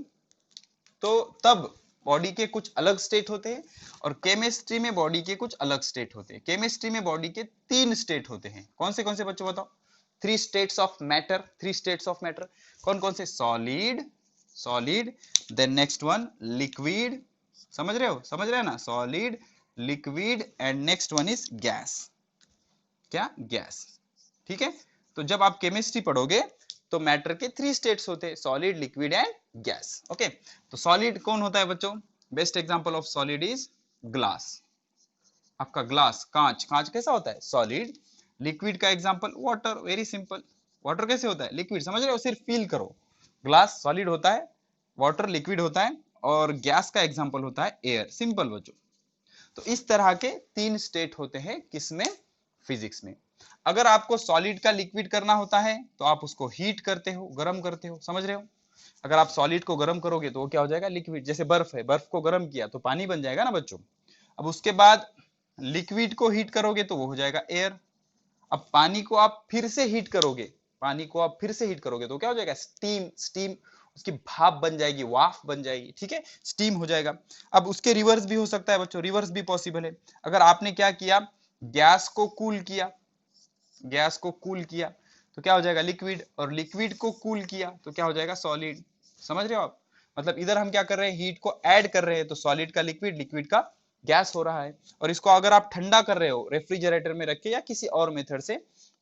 A: तो तब बॉडी के कुछ अलग स्टेट होते हैं, और केमिस्ट्री में बॉडी के कुछ अलग स्टेट होते हैं। केमिस्ट्री में बॉडी के 3 स्टेट होते हैं, कौन से बच्चों बताओ, 3 states of matter, 3 states of matter, कौन से, solid, solid, then next one liquid, समझ रहे हो, समझ रहे हैं ना, solid, liquid, and next one is gas, क्या, गैस, ठीक है। तो जब आप केमिस्ट्री पढ़ोगे तो मैटर के 3 स्टेट्स होते हैं, solid, liquid and gas, okay. तो सॉलिड कौन होता है बच्चों, best example of solid is glass, आपका ग्लास, कांच, कांच कैसा होता है, सॉलिड। लिक्विड का example water, very simple, water कैसे होता है, लिक्विड, समझ रहे हो, सिर्फ फील करो, ग्लास सॉलिड होता है, वाटर लिक्विड होता है, और गैस का एग्जांपल होता है एयर, सिंपल बच्चों। तो इस तरह के 3 स्टेट होते हैं किसमें, फिजिक्स में। अगर आपको सॉलिड का लिक्विड करना होता है तो आप उसको हीट करते हो, गर्म करते हो, समझ रहे हो। अगर आप सॉलिड को गर्म करोगे तो वो क्या हो जाएगा, लिक्विड। जैसे बर्फ है, बर्फ को गर्म किया तो पानी बन जाएगा ना बच्चों। अब उसके बाद लिक्विड को हीट करोगे तो वो हो जाएगा एयर। अब पानी को आप फिर से हीट करोगे, पानी को आप फिर से हीट करोगे तो क्या हो जाएगा, स्टीम, स्टीम, उसकी भाप बन जाएगी, वाफ बन जाएगी, ठीक है, स्टीम हो जाएगा। अब उसके रिवर्स भी हो सकता है बच्चों, रिवर्स भी पॉसिबल है। अगर आपने क्या किया, गैस को कूल किया, गैस को कूल किया तो क्या हो जाएगा, लिक्विड, और लिक्विड को कूल किया तो क्या हो जाएगा, सॉलिड, समझ रहे हो आप। मतलब इधर हम क्या कर रहे हैं, हीट को ऐड कर रहे हैं, तो सॉलिड का लिक्विड, लिक्विड का गैस हो रहा है, और इसको अगर आप ठंडा कर रहे हो रेफ्रिजरेटर में रख के या किसी और मेथड से,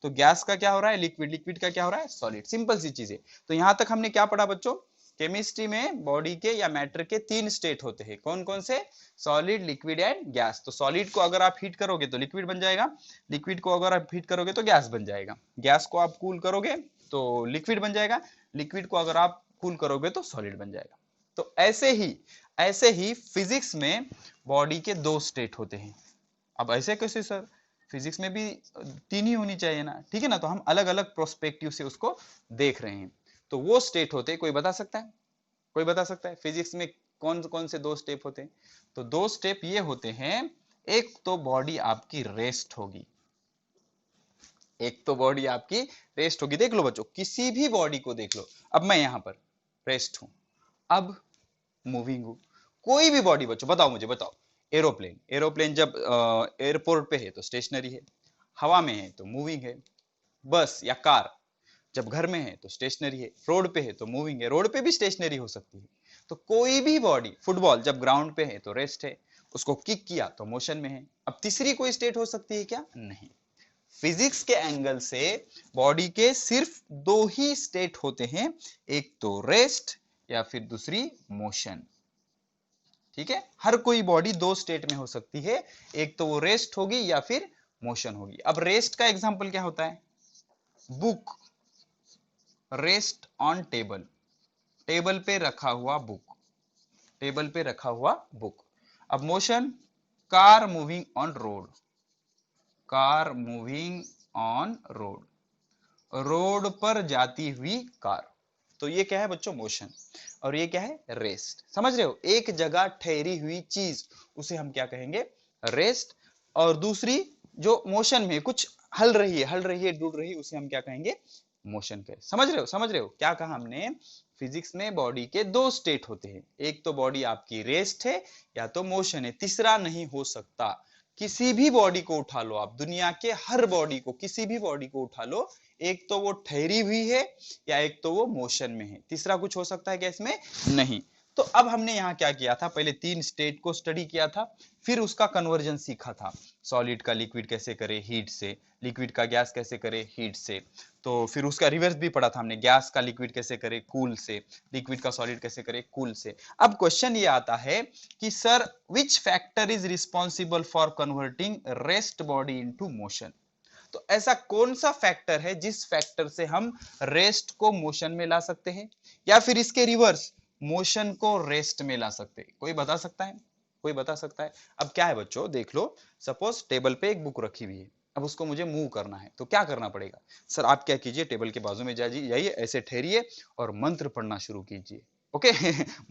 A: तो गैस का क्या हो रहा है, लिक्विड, लिक्विड का क्या हो रहा है, सॉलिड। सिंपल सी चीज है। तो यहां तक हमने क्या पढ़ा बच्चों, केमिस्ट्री में बॉडी के या मैटर के 3 स्टेट होते हैं। कौन कौन से, सॉलिड, लिक्विड एंड गैस। तो सॉलिड को अगर आप हीट करोगे तो लिक्विड बन जाएगा, लिक्विड को अगर आप हीट करोगे तो गैस बन जाएगा, गैस को आप कूल करोगे तो लिक्विड बन जाएगा, लिक्विड को अगर आप कूल करोगे तो सॉलिड बन जाएगा। तो ऐसे ही फिजिक्स में बॉडी के 2 स्टेट होते हैं। अब ऐसे कैसे सर, फिजिक्स में भी 3 ही होनी चाहिए ना, ठीक है ना। तो हम अलग अलग प्रोस्पेक्टिव से उसको देख रहे हैं। तो वो स्टेट होते, कोई बता सकता है, कोई बता सकता है फिजिक्स में कौन कौन से 2 स्टेप होते हैं। तो 2 स्टेप ये होते हैं, एक तो बॉडी आपकी रेस्ट होगी, एक तो बॉडी आपकी रेस्ट होगी। देख लो बच्चों, किसी भी बॉडी को देख लो, अब मैं यहां पर रेस्ट हूं, अब मूविंग हूं, कोई भी बॉडी बच्चों बताओ, मुझे बताओ। एरोप्लेन, एरोप्लेन जब एयरपोर्ट पे है तो स्टेशनरी है, हवा में है तो मूविंग है। बस या कार जब घर में है तो स्टेशनरी है, रोड पे है तो मूविंग है, रोड पे भी स्टेशनरी हो सकती है। तो कोई भी बॉडी, फुटबॉल जब ग्राउंड पे है तो रेस्ट है, उसको किक किया तो मोशन में है। अब तीसरी कोई स्टेट हो सकती है क्या, नहीं। फिजिक्स के एंगल से बॉडी के सिर्फ 2 ही स्टेट होते हैं, एक तो रेस्ट या फिर दूसरी मोशन। ठीक है, हर कोई बॉडी 2 स्टेट में हो सकती है, एक तो वो रेस्ट होगी या फिर मोशन होगी। अब रेस्ट का एग्जांपल क्या होता है, book, rest on table, table पे रखा हुआ बुक, टेबल पे रखा हुआ बुक। अब motion, car moving on road, car moving on road, road पर जाती हुई कार। तो ये क्या है बच्चों, मोशन, और ये क्या है, रेस्ट। समझ रहे हो, एक जगह ठहरी हुई चीज उसे हम क्या कहेंगे, रेस्ट। और दूसरी जो मोशन में कुछ हल रही है, हल रही है, डूब रही है, उसे हम क्या कहेंगे, मोशन कहे। समझ रहे हो, समझ रहे हो क्या कहा हमने, फिजिक्स में बॉडी के 2 स्टेट होते हैं, एक तो बॉडी आपकी रेस्ट है या तो मोशन है, तीसरा नहीं हो सकता। किसी भी बॉडी को उठा लो आप, दुनिया के हर बॉडी को, किसी भी बॉडी को उठा लो, एक तो वो ठहरी हुई है या एक तो वो मोशन में है, तीसरा कुछ हो सकता है क्या इसमें, नहीं। तो अब हमने यहाँ क्या किया था, पहले 3 स्टेट को स्टडी किया था, फिर उसका कन्वर्जन सीखा था। सॉलिड का लिक्विड कैसे करे, हीट से, लिक्विड का गैस कैसे करे, हीट से। तो फिर उसका रिवर्स भी पढ़ा था हमने, गैस का लिक्विड कैसे करे, कूल से, लिक्विड का सॉलिड कैसे करे, कूल से। अब क्वेश्चन ये आता है कि sir which factor is responsible for converting rest body into motion. तो ऐसा कौन सा फैक्टर है जिस फैक्टर से हम रेस्ट को मोशन में ला सकते हैं, या फिर इसके रिवर्स, मोशन को रेस्ट में ला सकते हैं। कोई बता सकता है, कोई बता सकता है। अब क्या है बच्चों, देख लो, सपोज टेबल पे एक बुक रखी हुई है, अब उसको मुझे मूव करना है, तो क्या करना पड़ेगा। सर आप क्या कीजिए, टेबल के बाजू में जाइए, ऐसे ठहरिए और मंत्र पढ़ना शुरू कीजिए। ओके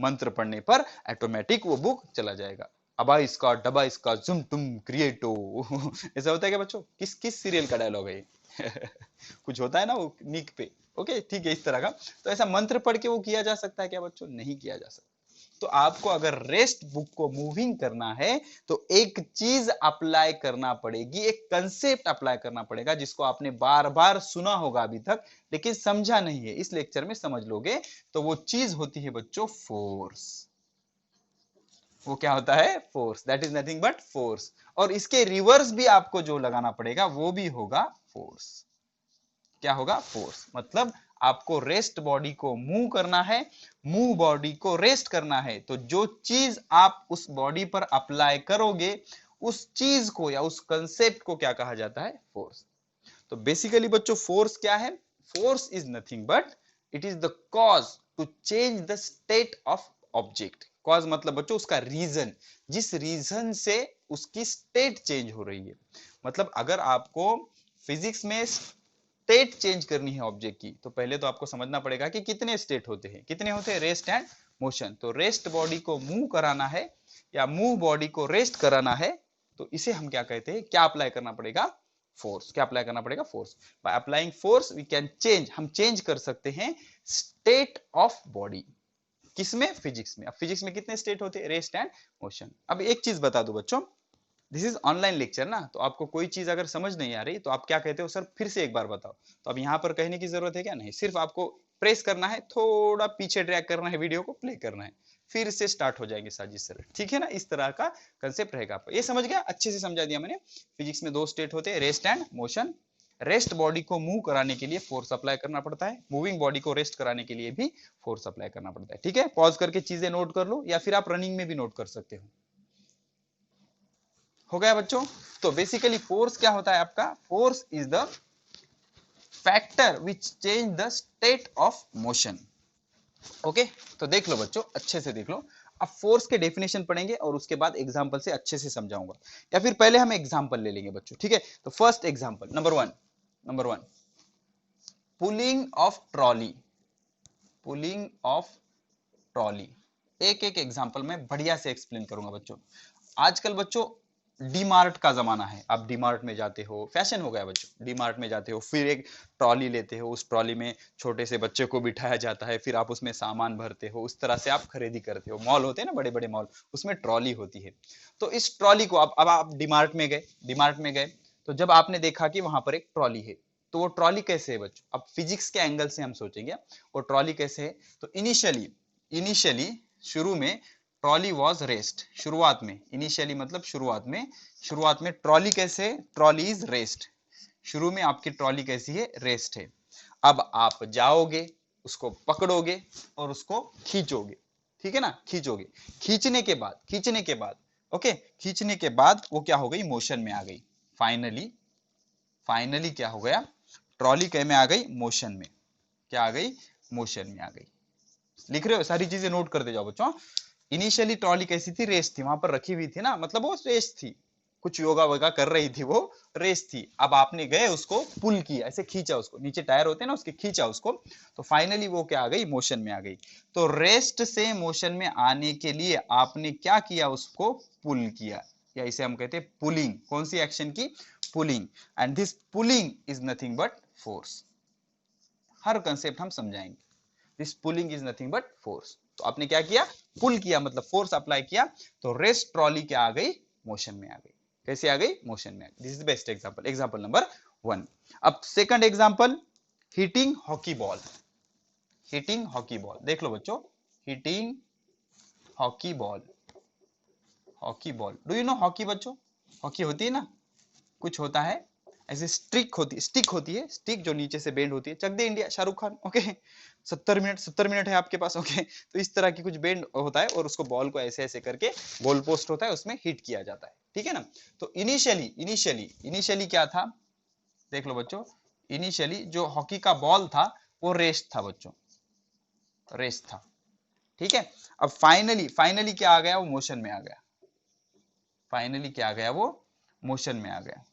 A: मंत्र पढ़ने पर ऑटोमेटिक वो बुक चला जाएगा। अबा इसका डबा इसका जुम तुम क्रिएटो ऐसा होता है क्या बच्चों, किस किस सीरियल का डायलॉग है कुछ होता है ना वो नीक पे। ओके ठीक है, इस तरह का। तो ऐसा मंत्र पढ़ के वो किया जा सकता है क्या बच्चों, नहीं किया जा सकता। तो आपको अगर रेस्ट बुक को मूविंग करना है तो एक चीज अप्लाई करना पड़ेगी, एक कंसेप्ट अप्लाई करना पड़ेगा जिसको आपने बार बार सुना होगा अभी तक लेकिन समझा नहीं है, इस लेक्चर में समझ लोगे। तो वो चीज होती है बच्चों फोर्स। वो क्या होता है, force, that is nothing but force. और इसके रिवर्स भी आपको जो लगाना पड़ेगा वो भी होगा फोर्स। क्या होगा, फोर्स। मतलब आपको रेस्ट बॉडी को मूव करना है, मूव बॉडी को रेस्ट करना है, तो जो चीज आप उस बॉडी पर अप्लाई करोगे उस चीज को या उस कंसेप्ट को क्या कहा जाता है, फोर्स। तो बेसिकली बच्चों फोर्स क्या है, force is nothing but it is the cause to change the state of object. Cause मतलब बच्चों उसका रीजन, जिस रीजन से उसकी स्टेट चेंज हो रही है। मतलब अगर आपको फिजिक्स में स्टेट चेंज करनी है ऑब्जेक्ट की, तो पहले तो आपको समझना पड़ेगा कि कितने स्टेट होते हैं, कितने होते हैं, रेस्ट एंड मोशन। तो रेस्ट बॉडी को मूव कराना है या मूव बॉडी को रेस्ट कराना है, तो इसे हम क्या कहते हैं, क्या अप्लाई करना पड़ेगा, फोर्स। क्या अप्लाई करना पड़ेगा, force. By applying force we can change, हम चेंज कर सकते हैं स्टेट ऑफ बॉडी। किसमें, फिजिक्स में। अब फिजिक्स में कितने स्टेट होते हैं, रेस्ट एंड मोशन। अब एक चीज बता दो बच्चों, दिस इज ऑनलाइन लेक्चर ना, तो आपको कोई चीज अगर समझ नहीं आ रही तो आप क्या कहते हो, सर फिर से एक बार बताओ। तो अब यहाँ पर कहने की जरूरत है क्या, नहीं, सिर्फ आपको प्रेस करना है, थोड़ा पीछे ड्रैग करना है, वीडियो को प्ले करना है, फिर से स्टार्ट हो जाएगी साजिश सर। ठीक है ना, इस तरह का कंसेप्ट रहेगा आपका। ये समझ गया, अच्छे से समझा दिया मैंने। फिजिक्स में दो स्टेट होते हैं, rest and motion. Rest body को मूव कराने के लिए फोर्स अप्लाई करना पड़ता है, मूविंग बॉडी को रेस्ट कराने के लिए भी फोर्स अप्लाई करना पड़ता है। ठीक है, पॉज करके चीजें नोट कर लो, या फिर आप रनिंग में भी नोट कर सकते हो गया बच्चों। तो बेसिकली फोर्स क्या होता है आपका, force is the factor which change the state of motion. Okay, तो देख लो बच्चों, अच्छे से देख लो। अब फोर्स के डेफिनेशन पढ़ेंगे और उसके बाद एग्जांपल से अच्छे से समझाऊंगा, या फिर पहले हम एग्जांपल ले लेंगे बच्चों। ठीक है, तो first example number one, pulling of trolley. Pulling of trolley, एक एक एग्जांपल में बढ़िया से एक्सप्लेन करूंगा बच्चों। आजकल बच्चों डीमार्ट का जमाना है, आप डीमार्ट में जाते हो, फैशन हो गया बच्चों, डीमार्ट में जाते हो, फिर एक ट्रॉली लेते हो, उस ट्रॉली में छोटे से बच्चे को बिठाया जाता है, फिर आप उसमें सामान भरते हो, उस तरह से आप खरीदी करते हो। मॉल होते हैं ना, बड़े बड़े मॉल, उसमें ट्रॉली होती है। तो इस ट्रॉली को अब आप डीमार्ट में गए, तो जब आपने देखा कि वहां पर एक ट्रॉली है, तो वो ट्रॉली कैसे है बच्चों, अब फिजिक्स के एंगल से हम सोचेंगे वो ट्रॉली कैसे है। तो इनिशियली शुरू में ट्रॉली वॉज रेस्ट, शुरुआत में, इनिशियली मतलब शुरुआत में ट्रॉली कैसे, ट्रॉली इज रेस्ट, शुरू में आपकी ट्रॉली कैसी है, रेस्ट है। अब आप जाओगे, उसको पकड़ोगे और उसको खींचोगे। ठीक है ना, खींचोगे, खींचने के बाद ओके, खींचने के बाद वो क्या हो गई, मोशन में आ गई। फाइनली क्या हो गया, ट्रॉली क्या में आ गई, मोशन में। क्या आ गई, मोशन में आ गई। लिख रहे हो, सारी चीजें नोट करते जाओ बच्चों। इनिशियली ट्रॉली कैसी थी, रेस थी, वहां पर रखी हुई थी ना, मतलब वो रेस थी, कुछ योगा वोगा कर रही थी, वो रेस थी। अब आपने गए उसको पुल किया, ऐसे खींचा उसको, नीचे टायर होते हैं ना, उसके खींचा उसको, तो फाइनली वो क्या आ गई, मोशन में आ गई। तो रेस्ट से मोशन में आने के लिए आपने क्या किया, उसको पुल किया, या इसे हम कहते हैं पुलिंग। कौन सी एक्शन की, pulling. And this pulling is nothing but force. Her concept हम समझाएंगे। This pulling is nothing but force. तो आपने क्या किया, पुल किया, मतलब फोर्स अप्लाई किया, तो रेस्ट ट्रॉली क्या आ गई, मोशन में आ गई। कैसे आ गई, मोशन में आ गई। This is best example, example number 1। अब second example, hitting hockey ball. Hitting hockey ball, देख लो बच्चों, hitting hockey ball. Hockey ball, do you know hockey बच्चों, हॉकी होती है ना, कुछ होता है ऐसे स्टिक होती है, स्टिक जो नीचे से बेंड होती है। Chak De India, Shahrukh Khan. Okay, 70 minute है आपके पास। ओके, तो इस तरह की कुछ बेंड होता है, और उसको बॉल को ऐसे ऐसे करके, गोल पोस्ट होता है, उसमें हिट किया जाता है। ठीक है ना। तो इनिशियली क्या था, देख लो बच्चों, इनिशियली जो हॉकी का बॉल था वो रेस्ट था बच्चों, रेस्ट था। ठीक है, अब फाइनली क्या आ गया, वो मोशन में आ गया। फाइनली क्या आ गया, वो मोशन में आ गया।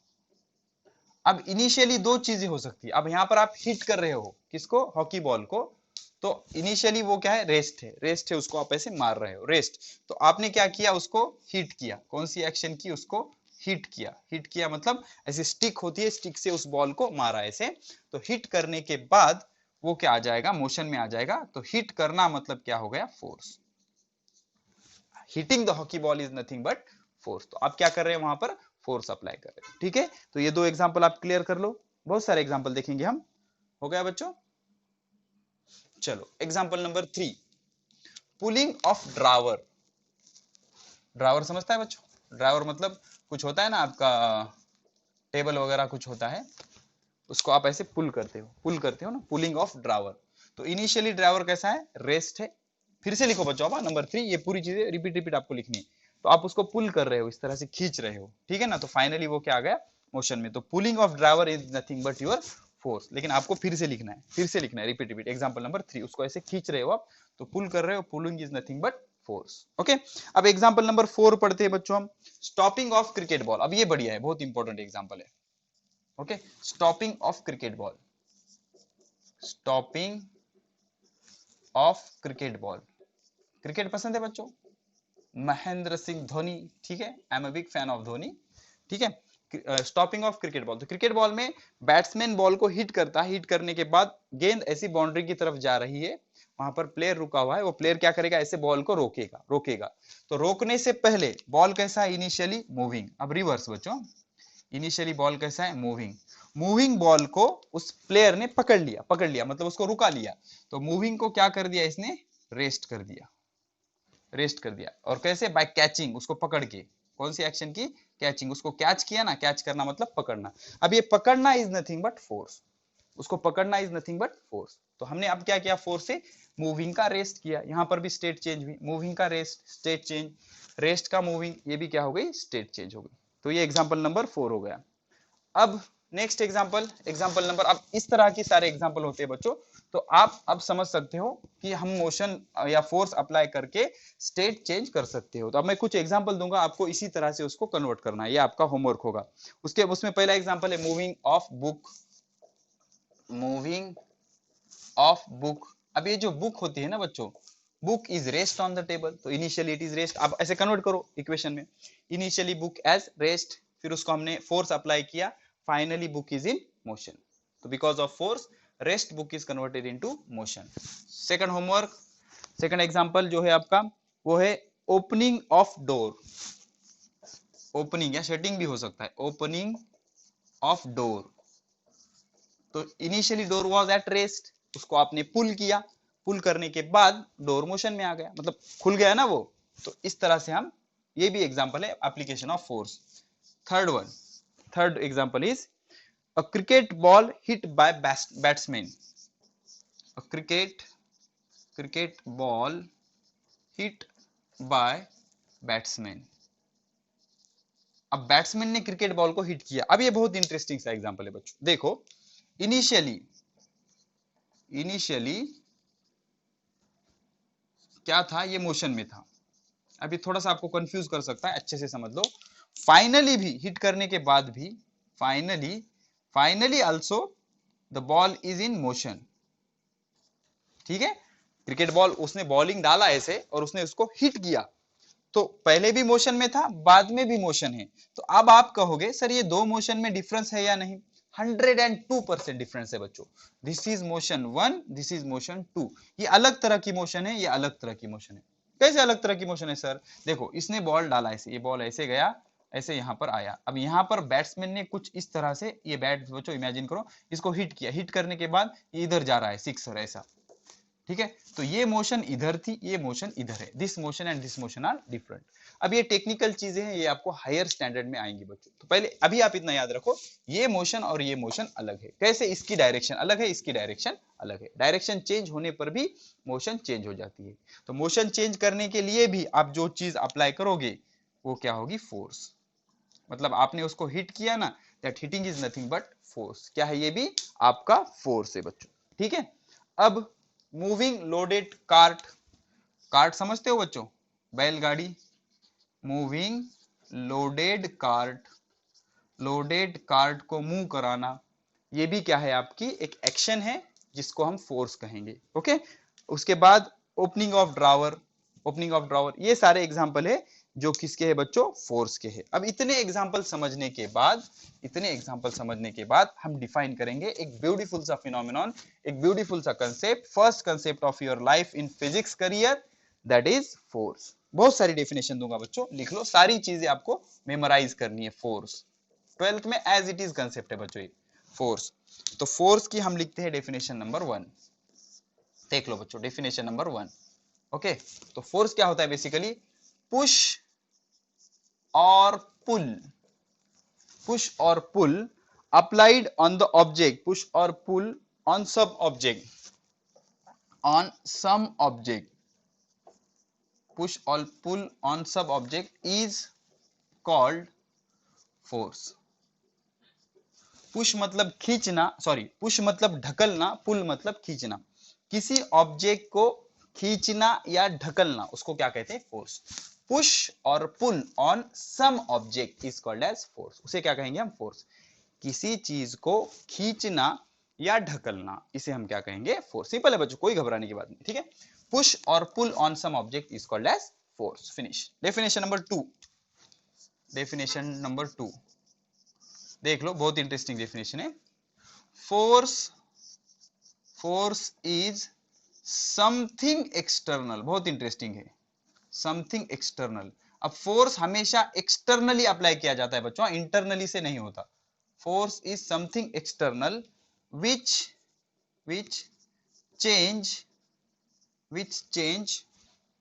A: अब इनिशियली दो चीजें हो सकती है। अब यहां पर आप हिट कर रहे हो किसको, हॉकी बॉल को, तो इनिशियली वो क्या है, रेस्ट है, उसको आप ऐसे मार रहे हो, रेस्ट। तो आपने क्या किया, उसको हिट किया, कौन सी एक्शन की, उसको हिट किया मतलब ऐसे स्टिक होती है, स्टिक से उस बॉल को मारा ऐसे। तो हिट करने के बाद वो क्या आ जाएगा, मोशन में आ जाएगा। तो हिट करना मतलब क्या हो गया, force. Hitting the hockey ball is nothing but force. तो आप क्या कर रहे हैं, वहां पर फोर्स अप्लाई कर रहे हैं। ठीक है, तो ये दो एग्जांपल आप क्लियर कर लो, बहुत सारे एग्जांपल देखेंगे हम। हो गया बच्चों, चलो example number 3, pulling of drawer. Drawer समझता है बच्चों, ड्रावर मतलब कुछ होता है ना आपका, टेबल वगैरह कुछ होता है, उसको आप ऐसे पुल करते हो ना, पुलिंग ऑफ ड्रावर। तो इनिशियली ड्राइवर कैसा है, रेस्ट है। फिर से लिखो बच्चों, आप नंबर 3, ये पूरी चीजें रिपीट आपको लिखनी है। तो आप उसको पुल कर रहे हो, इस तरह से खींच रहे हो। ठीक है ना, तो फाइनली वो क्या आ गया, मोशन में। तो pulling of driver is nothing but your force. लेकिन आपको फिर से लिखना है, रिपीट। एग्जाम्पल नंबर 3, उसको ऐसे खींच रहे हो आप, तो पुल कर रहे हो, pulling is nothing but force. Okay, अब एग्जाम्पल नंबर 4 पढ़ते हैं बच्चों हम, स्टॉपिंग ऑफ क्रिकेट बॉल। अब ये बढ़िया है, बहुत इंपॉर्टेंट एग्जाम्पल है। Okay, stopping of cricket ball. Stopping of cricket ball, cricket पसंद है बच्चों, महेंद्र सिंह धोनी। ठीक है, I am a big fan of Dhoni. ठीक है, स्टॉपिंग ऑफ क्रिकेट बॉल। तो क्रिकेट बॉल में बैट्समैन बॉल को हिट करता है, हिट करने के बाद गेंद ऐसी बाउंड्री की तरफ जा रही है, वहां पर प्लेयर रुका हुआ है, वो प्लेयर क्या करेगा, ऐसे बॉल को रोकेगा। तो रोकने से पहले बॉल कैसा है, इनिशियली मूविंग। अब रिवर्स बच्चों, इनिशियली बॉल कैसा है, मूविंग। मूविंग बॉल को उस प्लेयर ने पकड़ लिया मतलब उसको रुका लिया। तो मूविंग को क्या कर दिया इसने, रेस्ट कर दिया। और कैसे, बाय कैचिंग, उसको पकड़ के। कौन सी एक्शन की, कैचिंग, उसको कैच किया ना, कैच करना मतलब पकड़ना। अब ये पकड़ना इज नथिंग बट फोर्स, उसको पकड़ना इज नथिंग बट फोर्स। तो हमने अब क्या किया, फोर्स से मूविंग का रेस्ट किया। यहां पर भी स्टेट चेंज हुई, मूविंग का रेस्ट, स्टेट चेंज, रेस्ट का मूविंग, ये भी क्या हो गई, स्टेट चेंज हो गई। तो ये एग्जांपल नंबर 4 हो गया। अब नेक्स्ट एग्जांपल नंबर, अब इस तरह की सारे एग्जांपल होते हैं बच्चों। तो आप अब समझ सकते हो कि हम मोशन या फोर्स अप्लाई करके स्टेट चेंज कर सकते हो। तो अब मैं कुछ एग्जांपल दूंगा, आपको इसी तरह से उसको कन्वर्ट करना है, ये आपका होमवर्क होगा। उसमें पहला एग्जांपल है moving of book, moving of book. अब ये जो बुक होती है ना बच्चों, book is rest on the table, तो इनिशियली इट इज रेस्ट। आप ऐसे कन्वर्ट करो इक्वेशन में, इनिशियली बुक एज रेस्ट, फिर उसको हमने फोर्स अप्लाई किया, finally book is in motion. तो because of force rest book is converted into motion. Second homework, second example जो है आपका वो है ओपनिंग ऑफ डोर। ओपनिंग या शटिंग भी हो सकता है, ओपनिंग ऑफ डोर। तो initially door was at rest, उसको आपने पुल किया, पुल करने के बाद डोर मोशन में आ गया, मतलब खुल गया ना वो। तो इस तरह से हम, ये भी एग्जांपल है application of force. Third example is a cricket ball hit by batsman, a cricket ball hit by batsman. अब बैट्समैन ने क्रिकेट बॉल को हिट किया। अब ये बहुत इंटरेस्टिंग सा एग्जांपल है बच्चों, देखो इनिशियली क्या था, ये मोशन में था। अभी थोड़ा सा आपको कंफ्यूज कर सकता है, अच्छे से समझ लो। फाइनली भी, हिट करने के बाद भी, finally also the ball is in motion. ठीक है, क्रिकेट बॉल उसने बॉलिंग डाला ऐसे और उसने उसको हिट किया, तो पहले भी मोशन में था, बाद में भी मोशन है। तो अब आप कहोगे सर ये दो मोशन में डिफरेंस है या नहीं, 102% डिफरेंस है बच्चों। This is motion 1, this is motion 2। ये अलग तरह की मोशन है, ये अलग तरह की मोशन है। कैसे अलग तरह की मोशन है सर, देखो इसने बॉल डाला ऐसे, ये बॉल ऐसे गया, ऐसे यहां पर आया। अब यहां पर बैट्समैन ने कुछ इस तरह से, ये बैट बच्चों इमेजिन करो, इसको हिट किया, हिट करने के बाद ये इधर जा रहा है, सिक्सर ऐसा। ठीक है, तो ये मोशन इधर थी, ये मोशन इधर है। This motion and this motion are different. अब ये टेक्निकल चीजें हैं, ये आपको हायर स्टैंडर्ड में आएंगी बच्चों। तो पहले अभी आप इतना याद रखो, ये मोशन और ये मोशन अलग है। कैसे, इसकी डायरेक्शन अलग है, इसकी डायरेक्शन अलग है। डायरेक्शन चेंज होने पर भी मोशन चेंज हो जाती है। तो मोशन चेंज करने के लिए भी आप जो चीज अप्लाई करोगे वो क्या होगी, फोर्स। मतलब आपने उसको हिट किया ना, that hitting is nothing but force. क्या है, ये भी आपका फोर्स है बच्चों। ठीक है, अब मूविंग लोडेड कार्ट, कार्ट समझते हो बच्चों, बैलगाड़ी। मूविंग लोडेड कार्ट को मूव कराना, ये भी क्या है, आपकी एक एक्शन है जिसको हम फोर्स कहेंगे। ओके, उसके बाद ओपनिंग ऑफ ड्रॉवर, ये सारे एग्जांपल है जो किसके है बच्चों, फोर्स के है। अब इतने एग्जांपल समझने के बाद हम डिफाइन करेंगे एक ब्यूटीफुल सा फिनोमेनॉन, एक ब्यूटीफुल सा concept, first concept of your life in physics career, that is force. बहुत सारी डेफिनेशन दूंगा बच्चों, लिख लो, सारी चीजें आपको मेमोराइज करनी है। फोर्स 12th में एज इट इज कंसेप्ट है बच्चों ये फोर्स। तो फोर्स की हम लिखते हैं डेफिनेशन नंबर 1। देख लो बच्चों, डेफिनेशन नंबर 1। ओके, तो फोर्स क्या होता है, बेसिकली पुश और pull, applied on the object, push और पुल ऑन सब object, on some object, push और पुल ऑन सब object is called force. Push मतलब खींचना, सॉरी, पुश मतलब ढकलना, पुल मतलब खींचना। किसी ऑब्जेक्ट को खींचना या ढकलना, उसको क्या कहते हैं, फोर्स। पुश और pull on some object is called as force, उसे क्या कहेंगे हम, फोर्स। किसी चीज को खींचना या ढकलना, इसे हम क्या कहेंगे, फोर्स। सिंपल है बच्चों, कोई घबराने की बात नहीं। ठीक है, पुश और pull on some object is called as force. Finish. Definition number 2 देख लो, बहुत इंटरेस्टिंग डेफिनेशन है। फोर्स इज समथिंग एक्सटर्नल, बहुत इंटरेस्टिंग है, समथिंग एक्सटर्नल। अब फोर्स हमेशा एक्सटर्नली अप्लाई किया जाता है बच्चों, इंटरनली से नहीं होता। force is something external which change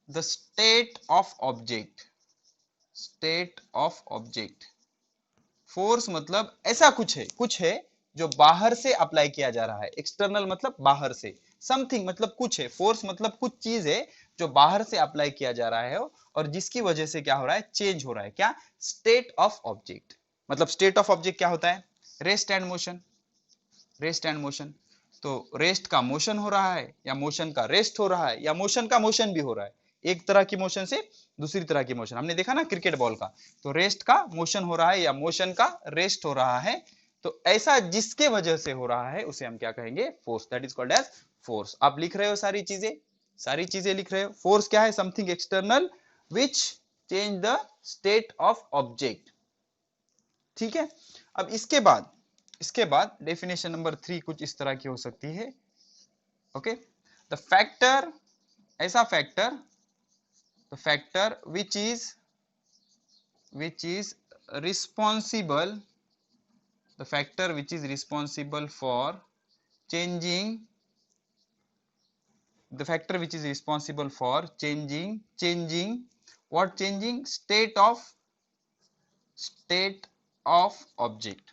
A: the state of object. Force मतलब ऐसा कुछ है जो बाहर से अप्लाई किया जा रहा है. एक्सटर्नल मतलब बाहर से, समथिंग मतलब कुछ है, फोर्स मतलब कुछ चीज है जो बाहर से अप्लाई किया जा रहा है और जिसकी वजह से क्या हो रहा है, चेंज हो रहा है. क्या? State of object. मतलब स्टेट ऑफ ऑब्जेक्ट क्या होता है? Rest and motion. तो रेस्ट का मोशन हो रहा है या मोशन का रेस्ट हो रहा है या मोशन का मोशन भी हो रहा है. एक तरह की मोशन से दूसरी तरह की मोशन, हमने देखा ना क्रिकेट बॉल का, तो रेस्ट का मोशन हो रहा है या मोशन का रेस्ट हो रहा है. तो ऐसा जिसके वजह से हो रहा है उसे हम क्या कहेंगे? Force. That is called as force. आप लिख रहे हो सारी चीजें लिख रहे हो. फोर्स क्या है? Something external which change the state of object. ठीक है. अब इसके बाद डेफिनेशन नंबर 3 कुछ इस तरह की हो सकती है. ओके. द फैक्टर, ऐसा factor, the factor which is responsible, the factor which is responsible for changing, the factor which is responsible for changing what? Changing state of object.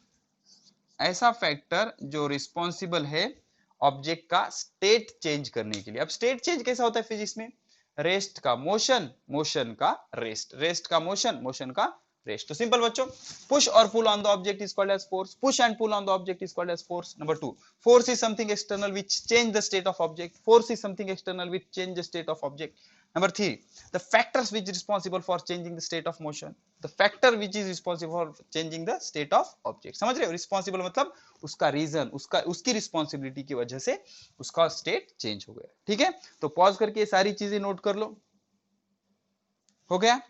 A: ऐसा फैक्टर जो रिस्पॉन्सिबल है ऑब्जेक्ट का स्टेट चेंज करने के लिए. अब स्टेट चेंज कैसा होता है फिजिक्स में? रेस्ट का मोशन, मोशन का रेस्ट, रेस्ट का मोशन, मोशन का रेस्ट. तो सिंपल बच्चों, पुश और pull on the object is called as force. Push and pull on the object is called as force. Number 2, force is something external which change the state of object. Force is something external which change the state of object. Number 3, the factors which is responsible for changing the state of motion. The factor which is responsible for changing the state of object. समझ रहे हो? रिस्पॉन्सिबल मतलब उसका रीजन, उसकी रिस्पॉन्सिबिलिटी की वजह से उसका स्टेट चेंज हो गया. ठीक है. तो पॉज करके ये सारी चीजें नोट कर लो. हो गया.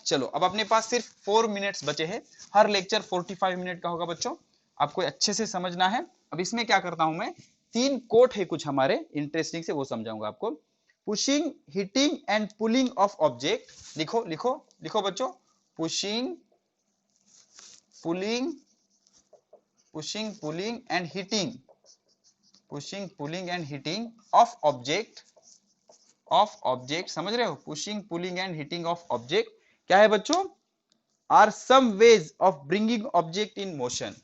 A: चलो, अब अपने पास सिर्फ 4 मिनट्स बचे हैं. हर लेक्चर 45 मिनट का होगा बच्चों, आपको अच्छे से समझना है. अब इसमें क्या करता हूं मैं, 3 कोट है कुछ हमारे इंटरेस्टिंग से, वो समझाऊंगा आपको. Pushing, hitting and pulling of object. लिखो बच्चों. Pushing, pulling and hitting, pushing, pulling and hitting of object. समझ रहे हो? Pushing, pulling and hitting of object क्या है बच्चों? Are some ways of bringing object in motion.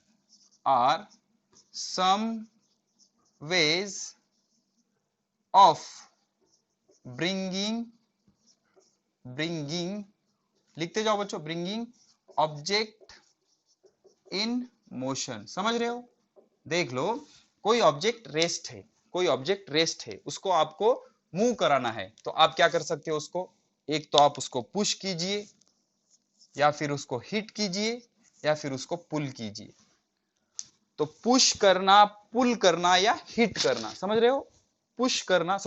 A: Are some ways of bringing, लिखते जाओ बच्चों, ब्रिंगिंग ऑब्जेक्ट इन मोशन. समझ रहे हो? देख लो, कोई ऑब्जेक्ट रेस्ट है, उसको आपको मूव कराना है, तो आप क्या कर सकते हो उसको? एक तो आप उसको पुश कीजिए, या फिर उसको हिट कीजिए, या फिर उसको पुल कीजिए. तो पुश करना, पुल करना या हिट करना. समझ रहे हो? पुश करना,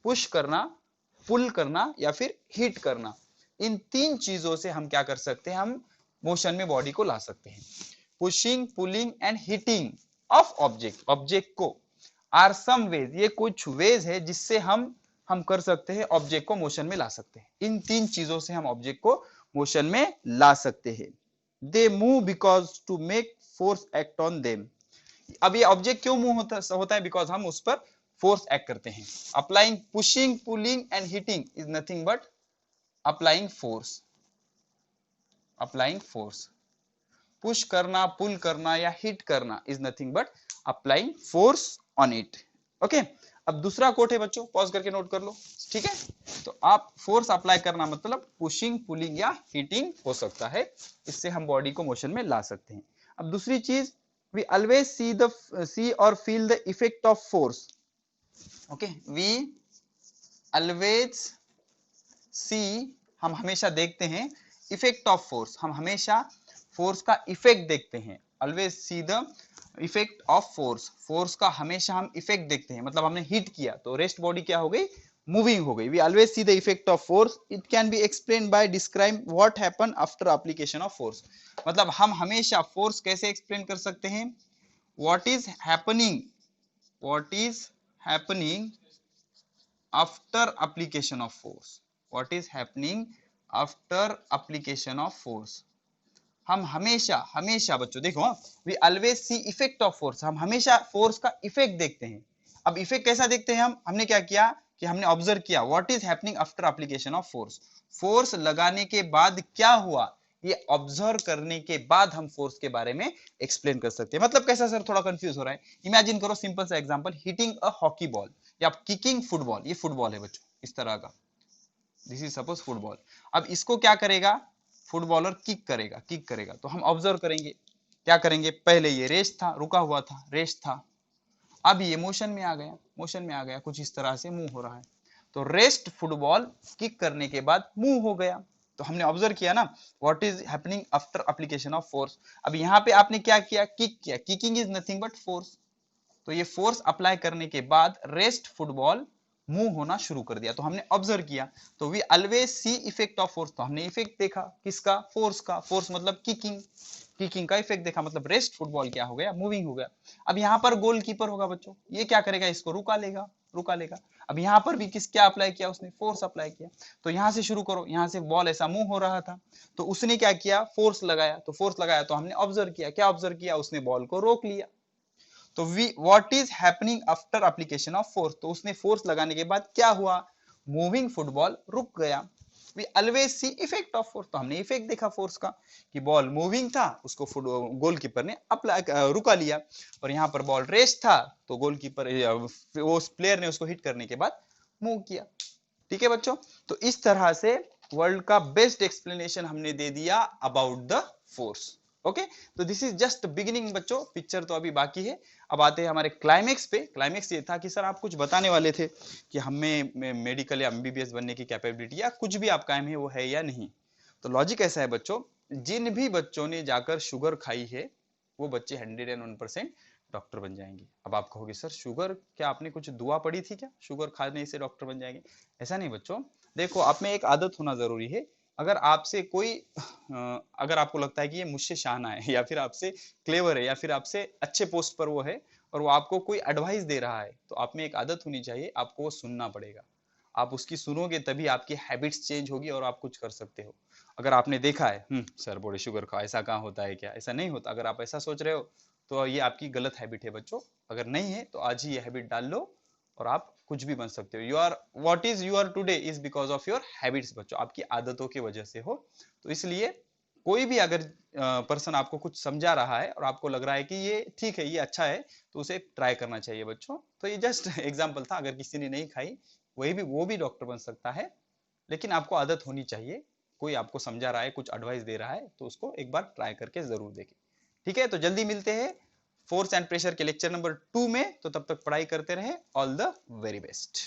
A: पुश करना, पुल करना या फिर हिट करना. इन 3 चीजों से हम क्या कर सकते हैं? हम मोशन में बॉडी को ला सकते हैं. Pushing, pulling and hitting of object को आर सम वेज, ये कुछ वेज है जिससे हम कर सकते हैं ऑब्जेक्ट को मोशन में ला सकते हैं. इन 3 चीजों से हम ऑब्जेक्ट को मोशन में ला सकते हैं. They move because to make force act on them. अब ये ऑब्जेक्ट क्यों मूव होता है? बिकॉज हम उस पर फोर्स एक्ट करते हैं. Applying, pushing, pulling and hitting is nothing but applying force. Push करना, पुल करना या हिट करना is nothing but applying force on it. Okay. अब दूसरा कोट है बच्चों, पॉज करके नोट कर लो. ठीक है. तो आप फोर्स अप्लाई करना मतलब पुशिंग, पुलिंग या हिटिंग हो सकता है. इससे हम बॉडी को मोशन में ला सकते हैं. अब दूसरी चीज, we always see or feel the effect of force. okay, we always see, हम हमेशा देखते हैं, इफेक्ट ऑफ फोर्स, हम हमेशा फोर्स का इफेक्ट देखते हैं. always see the effect of force का हमेशा हम इफेक्ट देखते हैं. मतलब हमने हिट किया तो रेस्ट बॉडी क्या हो गई? मूविंग हो गई. We always see the effect of force. It can be explain by describe what happen after application of force. मतलब हम हमेशा फोर्स कैसे एक्सप्लेन कर सकते हैं? What is happening after application of force. What is happening after application of force. हम हमेशा हमेशा बच्चों देखो, we always see effect of force, हम हमेशा फोर्स का इफेक्ट देखते हैं। अब इफेक्ट कैसा देखते हैं हमने क्या किया कि हमने ऑब्जर्व किया what is happening after application of force, force लगाने के बाद क्या हुआ, ये ऑब्जर्व करने के बाद हम फोर्स के बारे में एक्सप्लेन कर सकते हैं। मतलब कैसा सर, थोड़ा कंफ्यूज हो रहा है? इमेजिन करो सिंपल सा example, hitting a hockey ball या किकिंग फुटबॉल, ये फुटबॉल है बच्चों इस तरह का, दिस इज सपोज फुटबॉल। अब इसको क्या करेगा, फुटबॉलर किक करेगा तो हम ऑब्जर्व करेंगे, क्या करेंगे, पहले ये रेस्ट था, रुका हुआ था, रेस्ट था, अब ये मोशन में आ गया, मोशन में आ गया, कुछ इस तरह से मूव हो रहा है, तो रेस्ट फुटबॉल किक करने के बाद मूव हो गया। तो हमने ऑब्जर्व किया ना what is happening after application of force. अब यहाँ पे आपने क्या किया, किक किया, kicking is nothing but force, तो ये फोर्स अप्लाई करने के बाद रेस्ट फुटबॉल मूव होना शुरू कर दिया, तो हमने ऑब्जर्व किया। तो we always see effect of force, तो हमने इफेक्ट देखा किसका, फोर्स का, फोर्स मतलब किकिंग, किकिंग का इफेक्ट देखा, मतलब रेस्ट फुटबॉल क्या हो गया, मूविंग हो गया। अब यहाँ पर गोलकीपर होगा बच्चों, ये क्या करेगा, इसको रुका लेगा, रुका लेगा। अब यहाँ पर भी किस क्या अप्लाई किया उसने, फोर्स अप्लाई किया। तो यहाँ से शुरू करो, यहाँ से बॉल ऐसा मूव हो रहा था, तो उसने क्या किया, फोर्स लगाया, तो फोर्स लगाया तो हमने ऑब्जर्व किया, क्या ऑब्जर्व किया, उसने बॉल को रोक लिया। तो we what is happening after application of force, तो उसने फोर्स लगाने के बाद क्या हुआ, मूविंग फुटबॉल रुक गया। We always see effect of force, तो हमने इफेक्ट देखा फोर्स का कि बॉल मूविंग था, उसको गोलकीपर ने अप्लाई रुका लिया, और यहाँ पर बॉल रेस्ट था तो गोलकीपर वो प्लेयर ने उसको हिट करने के बाद मूव किया। ठीक है बच्चों, तो इस तरह से वर्ल्ड का बेस्ट एक्सप्लेनेशन हमने दे दिया अबाउट द फोर्स। ओके, तो दिस इज जस्ट बिगिनिंग बच्चों, पिक्चर तो अभी बाकी है। अब आते हैं हमारे क्लाइमेक्स पे। क्लाइमेक्स ये था कि सर आप कुछ बताने वाले थे कि हमें मेडिकल या एमबीबीएस बनने की कैपेबिलिटी या कुछ भी आप कायम है वो है या नहीं। तो लॉजिक ऐसा है बच्चों, जिन भी बच्चों ने जाकर शुगर खाई है वो बच्चे 101% डॉक्टर बन जाएंगे। अब आप कहोगे सर शुगर, क्या आपने कुछ दुआ पढ़ी थी क्या, शुगर खाने से डॉक्टर बन जाएंगे? ऐसा नहीं बच्चों, देखो आप में एक आदत होना जरूरी है। अगर आपसे कोई अगर आपको लगता है कि ये मुझसे शाना है या फिर आपसे क्लेवर है या फिर आपसे अच्छे पोस्ट पर वो है और वो आपको कोई एडवाइस दे रहा है, तो आप में एक आदत होनी चाहिए, आपको वो सुनना पड़ेगा। आप उसकी सुनोगे तभी आपकी हैबिट्स चेंज होगी और आप कुछ कर सकते हो। अगर आपने देखा है सर बोले शुगर खाओ, ऐसा कहाँ होता है क्या, ऐसा नहीं होता। अगर आप ऐसा सोच रहे हो तो ये आपकी गलत हैबिट है बच्चों। अगर नहीं है तो आज ही ये हैबिट डाल लो और आप कुछ भी बन सकते हो। You are what is you are today is because of your habits बच्चों, आपकी आदतों की वजह से हो। तो इसलिए कोई भी अगर पर्सन आपको कुछ समझा रहा है और आपको लग रहा है कि ये ठीक है, ये अच्छा है, तो उसे ट्राई करना चाहिए बच्चों। तो ये जस्ट एग्जाम्पल था, अगर किसी ने नहीं खाई वही भी वो भी डॉक्टर बन सकता है, लेकिन आपको आदत होनी चाहिए। कोई आपको समझा रहा है, कुछ एडवाइस दे रहा है, तो उसको एक बार ट्राई करके जरूर देखें। ठीक है, तो जल्दी मिलते हैं फोर्स एंड प्रेशर के लेक्चर नंबर 2 में। तो तब तक पढ़ाई करते रहे। All the very best.